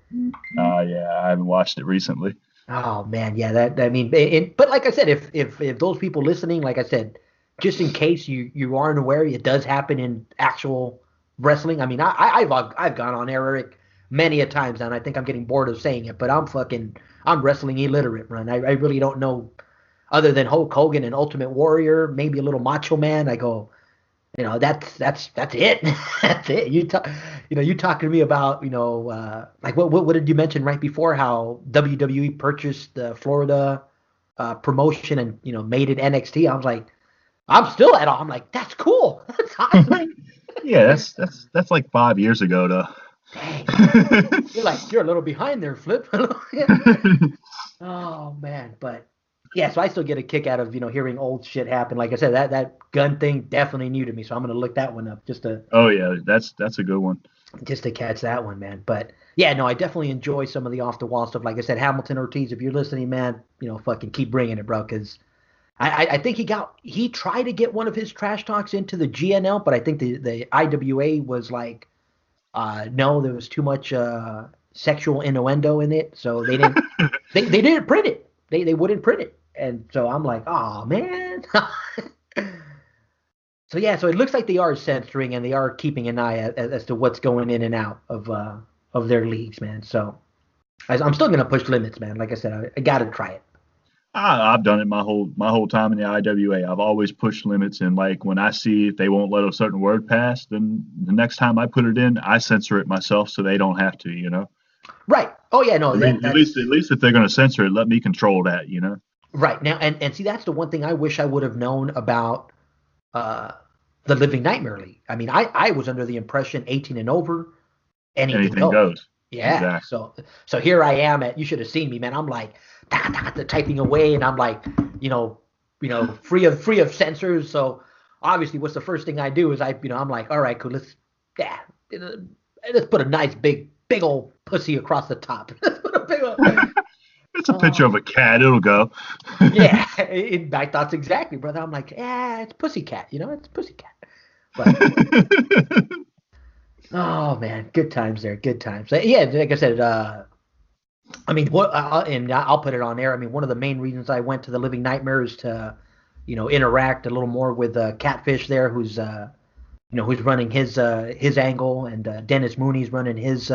Yeah, I haven't watched it recently. oh man, yeah, that I mean, but like I said, if those people listening, like I said, just in case you aren't aware, it does happen in actual wrestling. I mean, I've gone on air, Eric, many a times now, and I think I'm getting bored of saying it, but I'm wrestling illiterate, run. I really don't know other than Hulk Hogan and Ultimate Warrior, maybe a little Macho Man. I go, that's it. That's it. You talking to me about, like what did you mention right before, how WWE purchased the Florida promotion and made it NXT. I was like, I'm still at all. I'm like, that's cool. That's awesome. Yeah, that's like 5 years ago, though. Dang. You're a little behind there, Flip. Oh man, but yeah, so I still get a kick out of hearing old shit happen. Like I said, that gun thing definitely new to me, so I'm gonna look that one up Oh yeah, that's a good one. just to catch that one, man. But yeah, no, I definitely enjoy some of the off the wall stuff. Like I said, Hamilton Ortiz, if you're listening, man, fucking keep bringing it, bro, because I think he tried to get one of his trash talks into the GNL, but I think the IWA was like, no, there was too much sexual innuendo in it, so they didn't they didn't print it. They wouldn't print it, and so I'm like, oh man. So yeah, so it looks like they are censoring and they are keeping an eye as to what's going in and out of their leagues, man. So I'm still gonna push limits, man. Like I said, I gotta try it. I've done it my whole time in the IWA. I've always pushed limits, and like when I see if they won't let a certain word pass, then the next time I put it in, I censor it myself so they don't have to. Right. Oh yeah, no, At least if they're going to censor it, let me control that. right now, and see, that's the one thing I wish I would have known about uh, the Living Nightmare League. I mean, I was under the impression 18 and over, anything Anything goes. goes. Yeah. Exactly. So here I am you should have seen me, man. I'm like typing away, and I'm like, free of censors. So obviously, what's the first thing I do is I'm like, all right, cool. Let's put a nice big old pussy across the top. Let's put a big old. It's a picture of a cat. It'll go. Yeah, my thoughts exactly, brother. I'm like, yeah, it's pussycat. It's pussycat. But oh man, good times there, good times. Yeah, like I said, I mean, and I'll put it on air. I mean, one of the main reasons I went to the Living Nightmare is to, interact a little more with Catfish there, who's running his angle, and Dennis Mooney's running his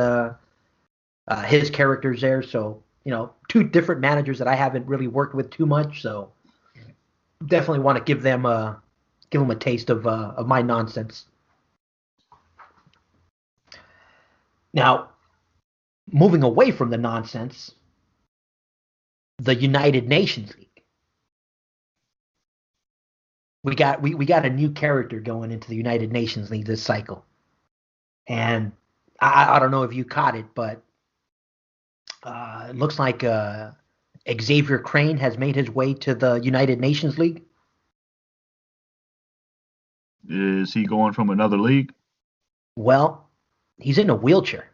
characters there. So, two different managers that I haven't really worked with too much. So, definitely want to give them a taste of my nonsense. Now, moving away from the nonsense, the United Nations League. We got a new character going into the United Nations League this cycle, and I don't know if you caught it, but it looks like Xavier Crane has made his way to the United Nations League. Is he going from another league? Well, he's in a wheelchair.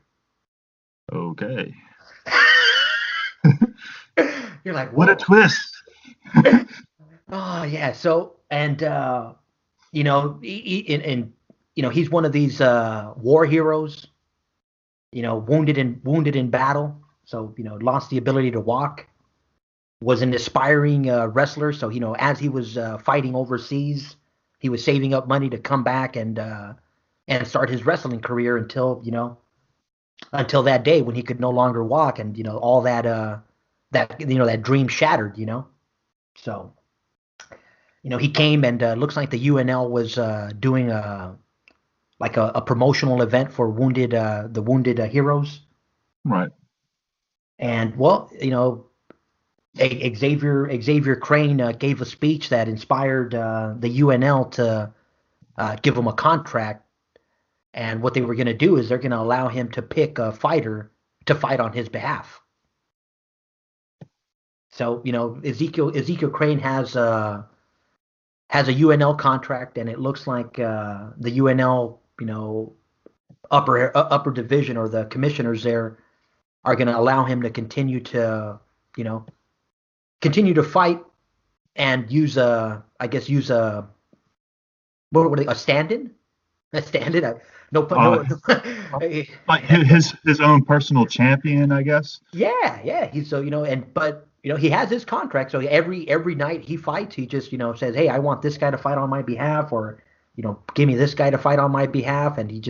Okay. You're like, What a whoa. twist. Oh yeah. So and he's one of these war heroes. Wounded in battle. So lost the ability to walk. Was an aspiring wrestler. So as he was fighting overseas, he was saving up money to come back and start his wrestling career until that day when he could no longer walk, and all that dream shattered. So he came, and looks like the UNL was doing a promotional event for the wounded heroes. Right. And well, Xavier Crane gave a speech that inspired the UNL to give him a contract. And what they were going to do is they're going to allow him to pick a fighter to fight on his behalf. So Ezekiel Crane has a UNL contract, and it looks like the UNL upper division, or the commissioners there, are going to allow him to continue to fight and use a a stand-in. A stand-in. Like his own personal champion, I guess. Yeah. He's but he has his contract, so every night he fights, he just says, hey, I want this guy to fight on my behalf, or give me this guy to fight on my behalf, and he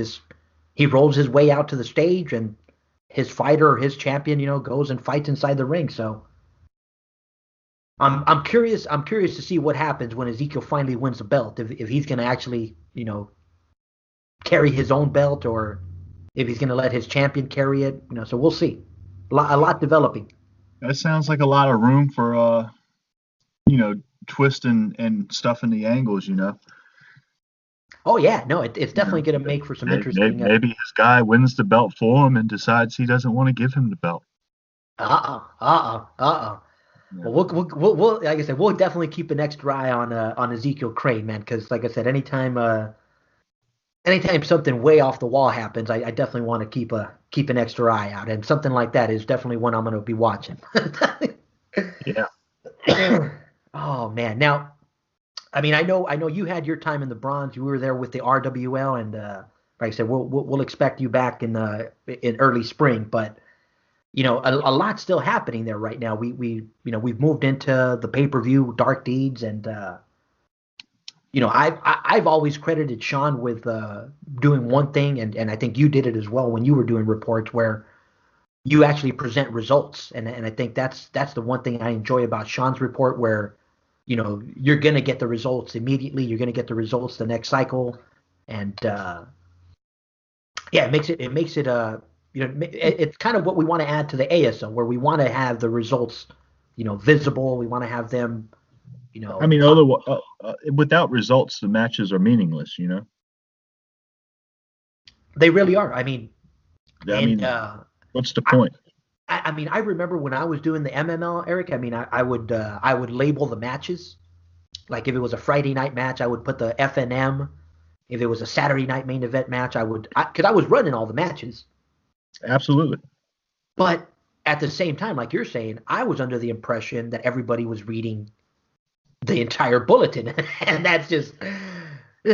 rolls his way out to the stage, and his fighter or his champion goes and fights inside the ring. So I'm curious to see what happens when Ezekiel finally wins the belt, if he's going to actually carry his own belt, or if he's going to let his champion carry it. So we'll see. A lot developing. That sounds like a lot of room for twist and stuff in the angles. Oh yeah, no, it's definitely going to make for some interesting. Maybe his guy wins the belt for him and decides he doesn't want to give him the belt. Yeah. Well, we'll like I said, we'll definitely keep an extra eye on Ezekiel Crane, man, because like I said, anytime something way off the wall happens, I definitely want to keep an extra eye out, and something like that is definitely one I'm going to be watching. Yeah. Oh man, now, I mean, I know you had your time in the Bronze. You were there with the RWL, and like I said, we'll expect you back in early spring, but. A lot's still happening there right now. We've moved into the pay-per-view Dark Deeds, and I've always credited Sean with doing one thing, and I think you did it as well when you were doing reports, where you actually present results, and I think that's the one thing I enjoy about Sean's report, where you're gonna get the results immediately, you're gonna get the results the next cycle, and it makes it it's kind of what we want to add to the ASO, where we want to have the results, visible. We want to have them, I mean, without results, the matches are meaningless. They really are. I mean, what's the point? I mean, I remember when I was doing the MML, Eric. I mean, I would label the matches. Like if it was a Friday night match, I would put the FNM. If it was a Saturday night main event match, because I was running all the matches. Absolutely. But at the same time, like you're saying, I was under the impression that everybody was reading the entire bulletin, and this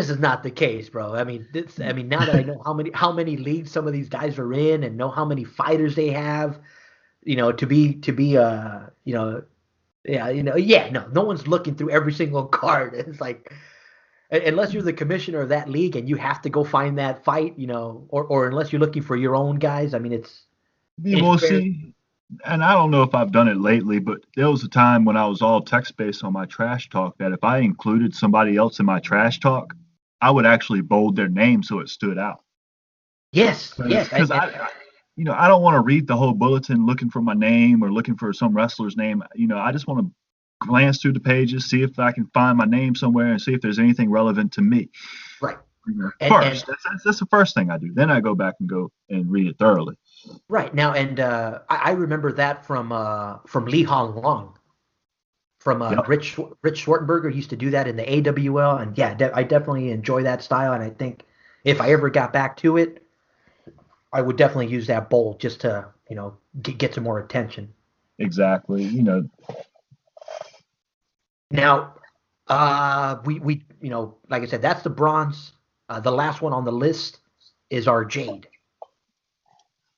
is not the case, bro. I mean, now that I know how many leagues some of these guys are in, and know how many fighters they have, no one's looking through every single card. It's like, unless you're the commissioner of that league and you have to go find that fight, or unless you're looking for your own guys. I mean, we'll see. And I don't know if I've done it lately, but there was a time when I was all text-based on my trash talk that if I included somebody else in my trash talk, I would actually bold their name so it stood out. Yes. Because I don't want to read the whole bulletin looking for my name or looking for some wrestler's name. I just want to glance through the pages, see if I can find my name somewhere, and see if there's anything relevant to me. Right. First, that's the first thing I do. Then I go back and read it thoroughly. Right now, and I remember that from Lee Hong Long, from Yep. Rich Schwartenberger used to do that in the AWL, and yeah, I definitely enjoy that style. And I think if I ever got back to it, I would definitely use that bowl just to, get some more attention. Exactly. Now, we like I said, that's the bronze. The last one on the list is our jade.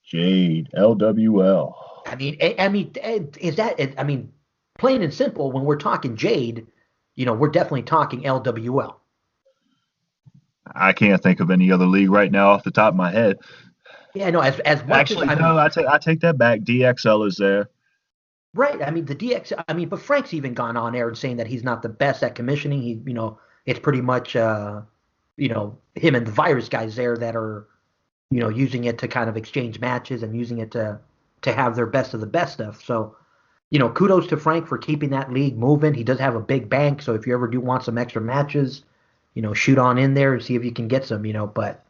JADE, LWL. Is that? I mean, plain and simple. When we're talking jade, we're definitely talking LWL. I can't think of any other league right now off the top of my head. Yeah, no. As much as Actually, no, I take that back. DXL is there. right. I mean, the DX. But Frank's even gone on air and saying that he's not the best at commissioning. It's pretty much him and the virus guys there that are using it to kind of exchange matches and using it to have their best of the best stuff. So, kudos to Frank for keeping that league moving. He does have a big bank, so if you ever do want some extra matches, shoot on in there and see if you can get some. But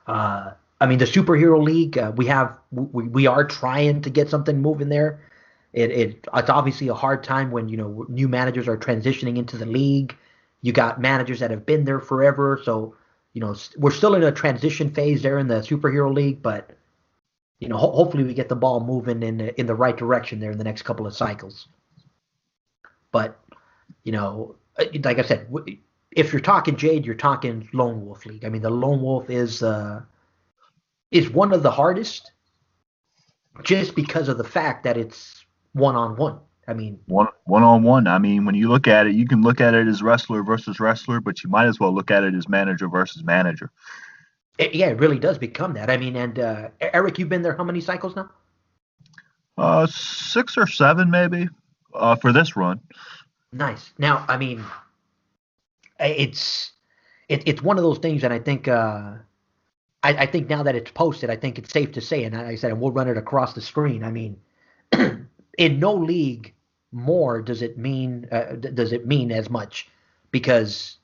the superhero league, we are trying to get something moving there. It's obviously a hard time when new managers are transitioning into the league. You got managers that have been there forever, so we're still in a transition phase there in the superhero league, but hopefully we get the ball moving in the right direction there in the next couple of cycles. But like I said, if you're talking Jade, you're talking Lone Wolf League. I mean, the Lone Wolf is one of the hardest, just because of the fact that it's one-on-one. I mean, one-on-one. I mean, when you look at it, you can look at it as wrestler versus wrestler, but you might as well look at it as manager versus manager. It really does become that. I mean, and Erik, you've been there how many cycles now? 6 or 7 maybe for this run. Nice. Now, I mean, it's one of those things, and I think I think now that it's posted, I think it's safe to say, and I said, and we'll run it across the screen. I mean, in no league more does it mean as much, because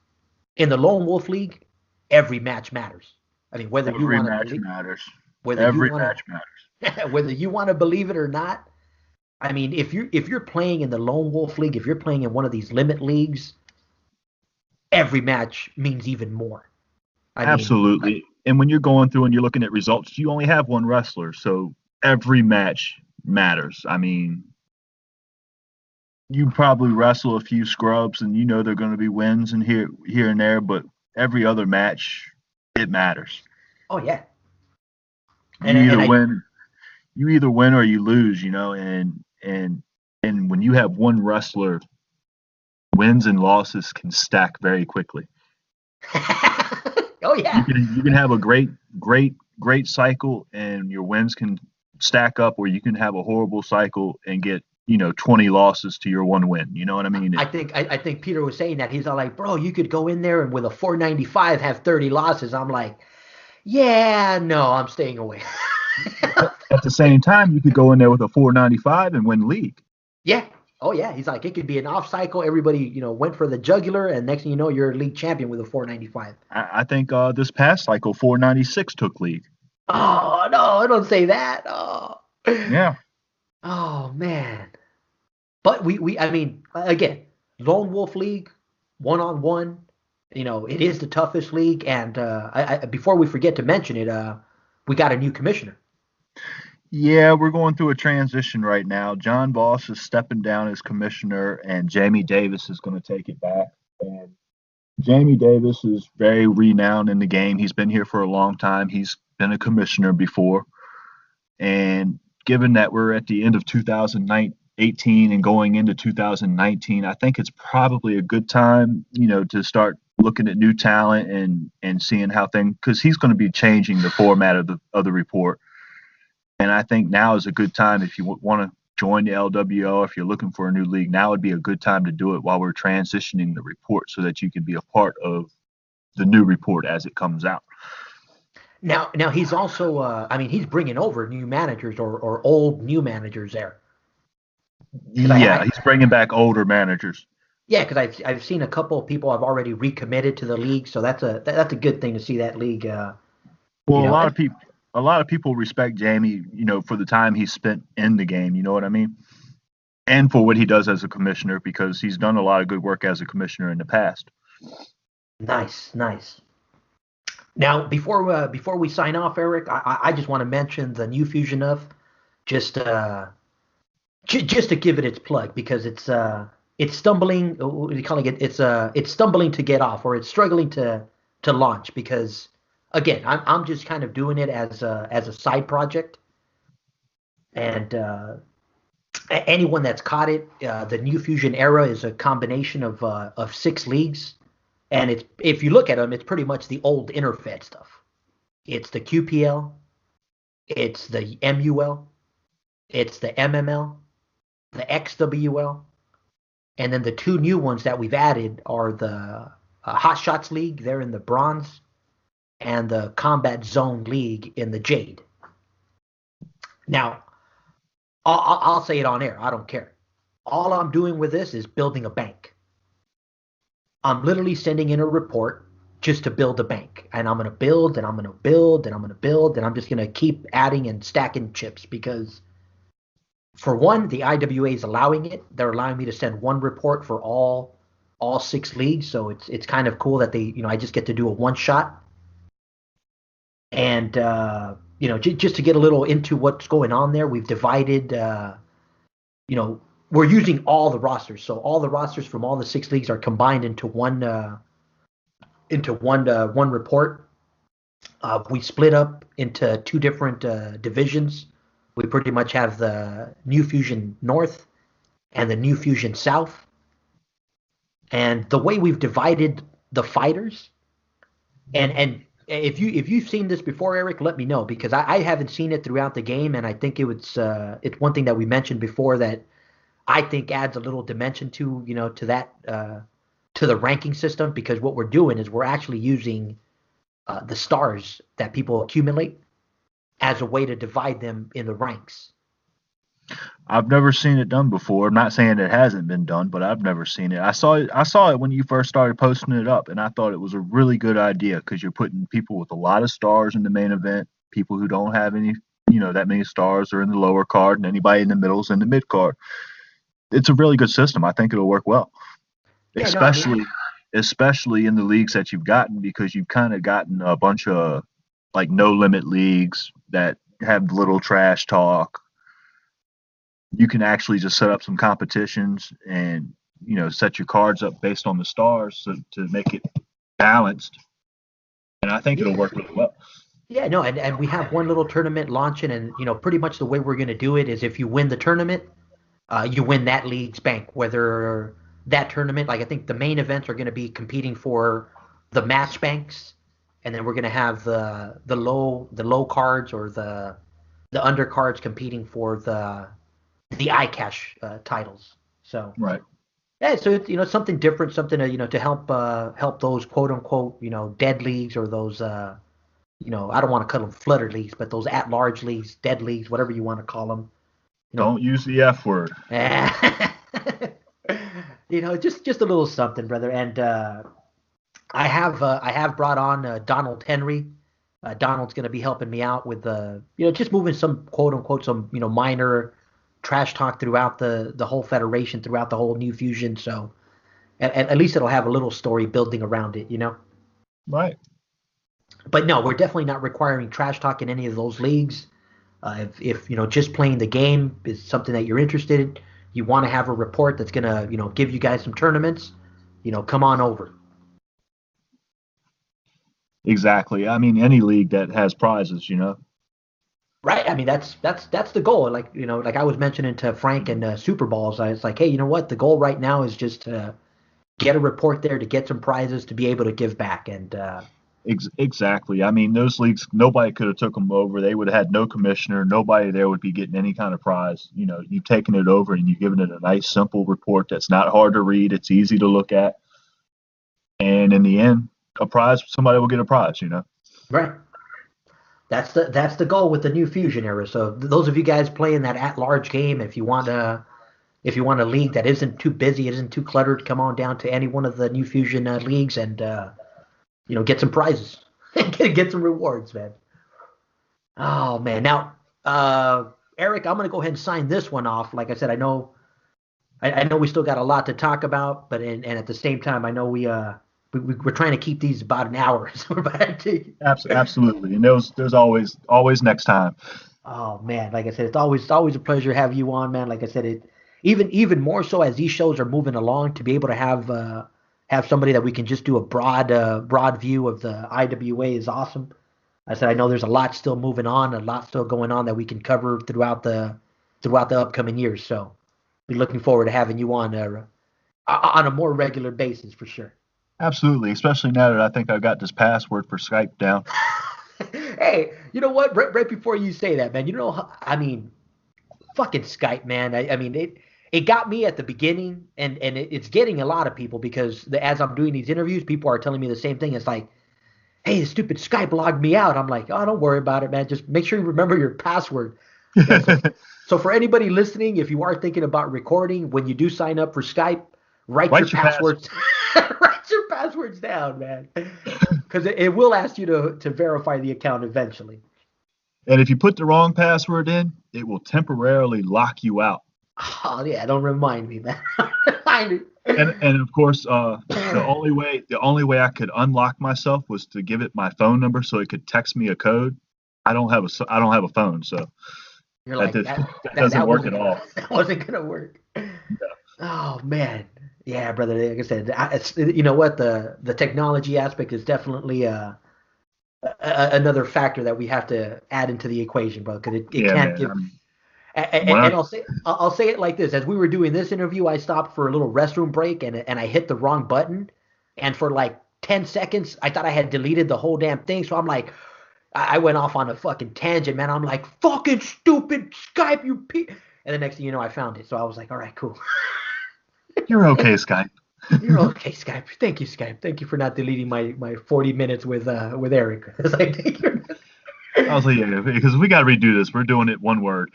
in the Lone Wolf League, every match matters. I mean, whether you want to believe matters. Every match matters. Whether you want to believe it or not. I mean, if you're playing in the Lone Wolf League, if you're playing in one of these limit leagues, every match means even more. Absolutely. And when you're going through and you're looking at results, you only have one wrestler, so every match matters. I mean, you probably wrestle a few scrubs and they're going to be wins and here and there, but every other match, it matters. Oh yeah. You either win or you lose, and when you have one wrestler, wins and losses can stack very quickly. Oh yeah. You can have a great cycle and your wins can stack up, or you can have a horrible cycle and get 20 losses to your one win. You know what I mean? I think Peter was saying that. He's all like, bro, you could go in there and with a 495 have 30 losses. I'm like, yeah, no, I'm staying away. At the same time, you could go in there with a 495 and win league. Yeah. Oh yeah. He's like, it could be an off cycle. Everybody, went for the jugular, and next thing you know, you're a league champion with a 495. I think this past cycle, 496 took league. Oh no, don't say that. Oh. Yeah. Oh man. But I mean, again, Lone Wolf League, one-on-one, it is the toughest league. And before we forget to mention it, we got a new commissioner. Yeah, we're going through a transition right now. John Voss is stepping down as commissioner, and Jamie Davis is going to take it back. And Jamie Davis is very renowned in the game. He's been here for a long time. He's been a commissioner before. And given that we're at the end of 2018 and going into 2019, I think it's probably a good time, to start looking at new talent and seeing how things, because he's going to be changing the format of the report. And I think now is a good time if you want to join the LWO, if you're looking for a new league, now would be a good time to do it while we're transitioning the report so that you can be a part of the new report as it comes out. Now he's also, he's bringing over new managers or old new managers there. Yeah, he's bringing back older managers. Yeah, because I've seen a couple of people have already recommitted to the league, so that's a good thing to see that league. A lot of people respect Jamie, for the time he spent in the game. You know what I mean? And for what he does as a commissioner, because he's done a lot of good work as a commissioner in the past. Nice. Now, before we sign off, Erik, I just want to mention the new Fusion of just just to give it its plug because it's stumbling. What are you calling it? It's stumbling to get off, or it's struggling to launch because again, I'm just kind of doing it as a side project, and anyone that's caught it, the New Fusion era is a combination of 6 leagues, and it's if you look at them, it's pretty much the old InterFed stuff. It's the QPL, it's the MUL, it's the MML, the XWL, and then the two new ones that we've added are the Hot Shots League, they're in the bronze, and the Combat Zone League in the jade. Now, I'll say it on air. I don't care. All I'm doing with this is building a bank. I'm literally sending in a report just to build a bank. And I'm going to build and I'm going to build and I'm going to build and I'm just going to keep adding and stacking chips because for one, the IWA is allowing it. They're allowing me to send one report for all 6 leagues. So it's kind of cool that I just get to do a one shot. And just to get a little into what's going on there, we've divided. We're using all the rosters, so all the rosters from all the 6 leagues are combined into one report. We split up into 2 different divisions. We pretty much have the New Fusion North and the New Fusion South. And the way we've divided the fighters, and if you've seen this before, Erik, let me know because I haven't seen it throughout the game, and I think it's one thing that we mentioned before that I think adds a little dimension to that to the ranking system because what we're doing is we're actually using the stars that people accumulate as a way to divide them in the ranks. I've never seen it done before. I'm not saying it hasn't been done, but I've never seen it. I saw it when you first started posting it up, and I thought it was a really good idea because you're putting people with a lot of stars in the main event, people who don't have any, that many stars are in the lower card, and anybody in the middle is in the mid card. It's a really good system. I think it'll work well, Yeah, especially in the leagues that you've gotten because you've kind of gotten a bunch of like no limit leagues that have little trash talk. You can actually just set up some competitions and set your cards up based on the stars to make it balanced, and I think it'll work really well. Yeah, no, and we have one little tournament launching, and pretty much the way we're going to do it is if you win the tournament, you win that league's bank. Whether that tournament, like I think the main events are going to be competing for the match banks, and then we're going to have the low cards or the undercards competing for the iCash titles. So right. Yeah, so it's something different, something to help those quote unquote dead leagues or those I don't want to call them flooded leagues, but those at large leagues, dead leagues, whatever you want to call them. Don't use the F word. Just a little something, brother. And I have brought on Donald Henry. Donald's going to be helping me out with just moving some quote unquote some minor trash talk throughout the whole federation, throughout the whole New Fusion. So at least it'll have a little story building around it, Right. But no, we're definitely not requiring trash talk in any of those leagues. If just playing the game is something that you're interested in, you want to have a report that's gonna give you guys some tournaments, come on over. Exactly. I mean, any league that has prizes, Right. I mean, that's the goal. Like like I was mentioning to Frank and Super Balls, I was like, hey, you know what? The goal right now is just to get a report there, to get some prizes, to be able to give back, and. Exactly. I mean, those leagues, nobody could have took them over. They would have had no commissioner. Nobody there would be getting any kind of prize. You've taken it over and you've given it a nice, simple report that's not hard to read. It's easy to look at. And in the end, a prize, somebody will get a prize, Right. That's the goal with the New Fusion era. So those of you guys playing that at-large game, if you want a league that isn't too busy, isn't too cluttered, come on down to any one of the New Fusion leagues and get some prizes, get some rewards, man. Oh man, now, Erik, I'm gonna go ahead and sign this one off. Like I said, I know we still got a lot to talk about, but and at the same time, I know we we're trying to keep these about an hour. So we're about to. Absolutely, and there's always next time. Oh man, like I said, it's always a pleasure to have you on, man. Like I said, it even more so as these shows are moving along, to be able to have somebody that we can just do a broad view of the IWA is awesome. I said I know there's a lot still moving on, a lot still going on that we can cover throughout the upcoming years. So be looking forward to having you on a more regular basis for sure. Absolutely, especially now that I think I got this password for Skype down. Hey, you know what? Right before you say that, man, you know, I mean, fucking Skype, man. I mean, it got me at the beginning, and it's getting a lot of people because as I'm doing these interviews, people are telling me the same thing. It's like, hey, the stupid Skype logged me out. I'm like, oh, don't worry about it, man. Just make sure you remember your password. Yeah, so for anybody listening, if you are thinking about recording, when you do sign up for Skype, write your passwords. Write your passwords down, man, because it will ask you to verify the account eventually. And if you put the wrong password in, it will temporarily lock you out. Oh yeah, don't remind me, man. And of course, the only way I could unlock myself was to give it my phone number so it could text me a code. I don't have a phone, so you're like, that doesn't work at all. That wasn't gonna work. Yeah. Oh man, yeah, brother. Like I said, it's, you know what, the technology aspect is definitely another factor that we have to add into the equation, bro. Because it can't give. And I'll say it like this: as we were doing this interview, I stopped for a little restroom break, and I hit the wrong button, and for like 10 seconds, I thought I had deleted the whole damn thing. So I'm like, I went off on a fucking tangent, man. I'm like, fucking stupid Skype, you p. And the next thing you know, I found it. So I was like, all right, cool. You're okay, Skype. You're okay, Skype. Thank you, Skype. Thank you for not deleting my 40 minutes with Erik. It's like, thank you. I was like, yeah, because we got to redo this. We're doing it one word.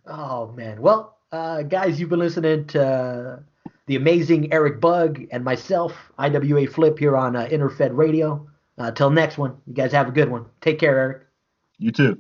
Oh man. Well, guys, you've been listening to the amazing Erik Bugg and myself, IWA Flip, here on InterFed Radio. Till next one, you guys have a good one. Take care, Erik. You too.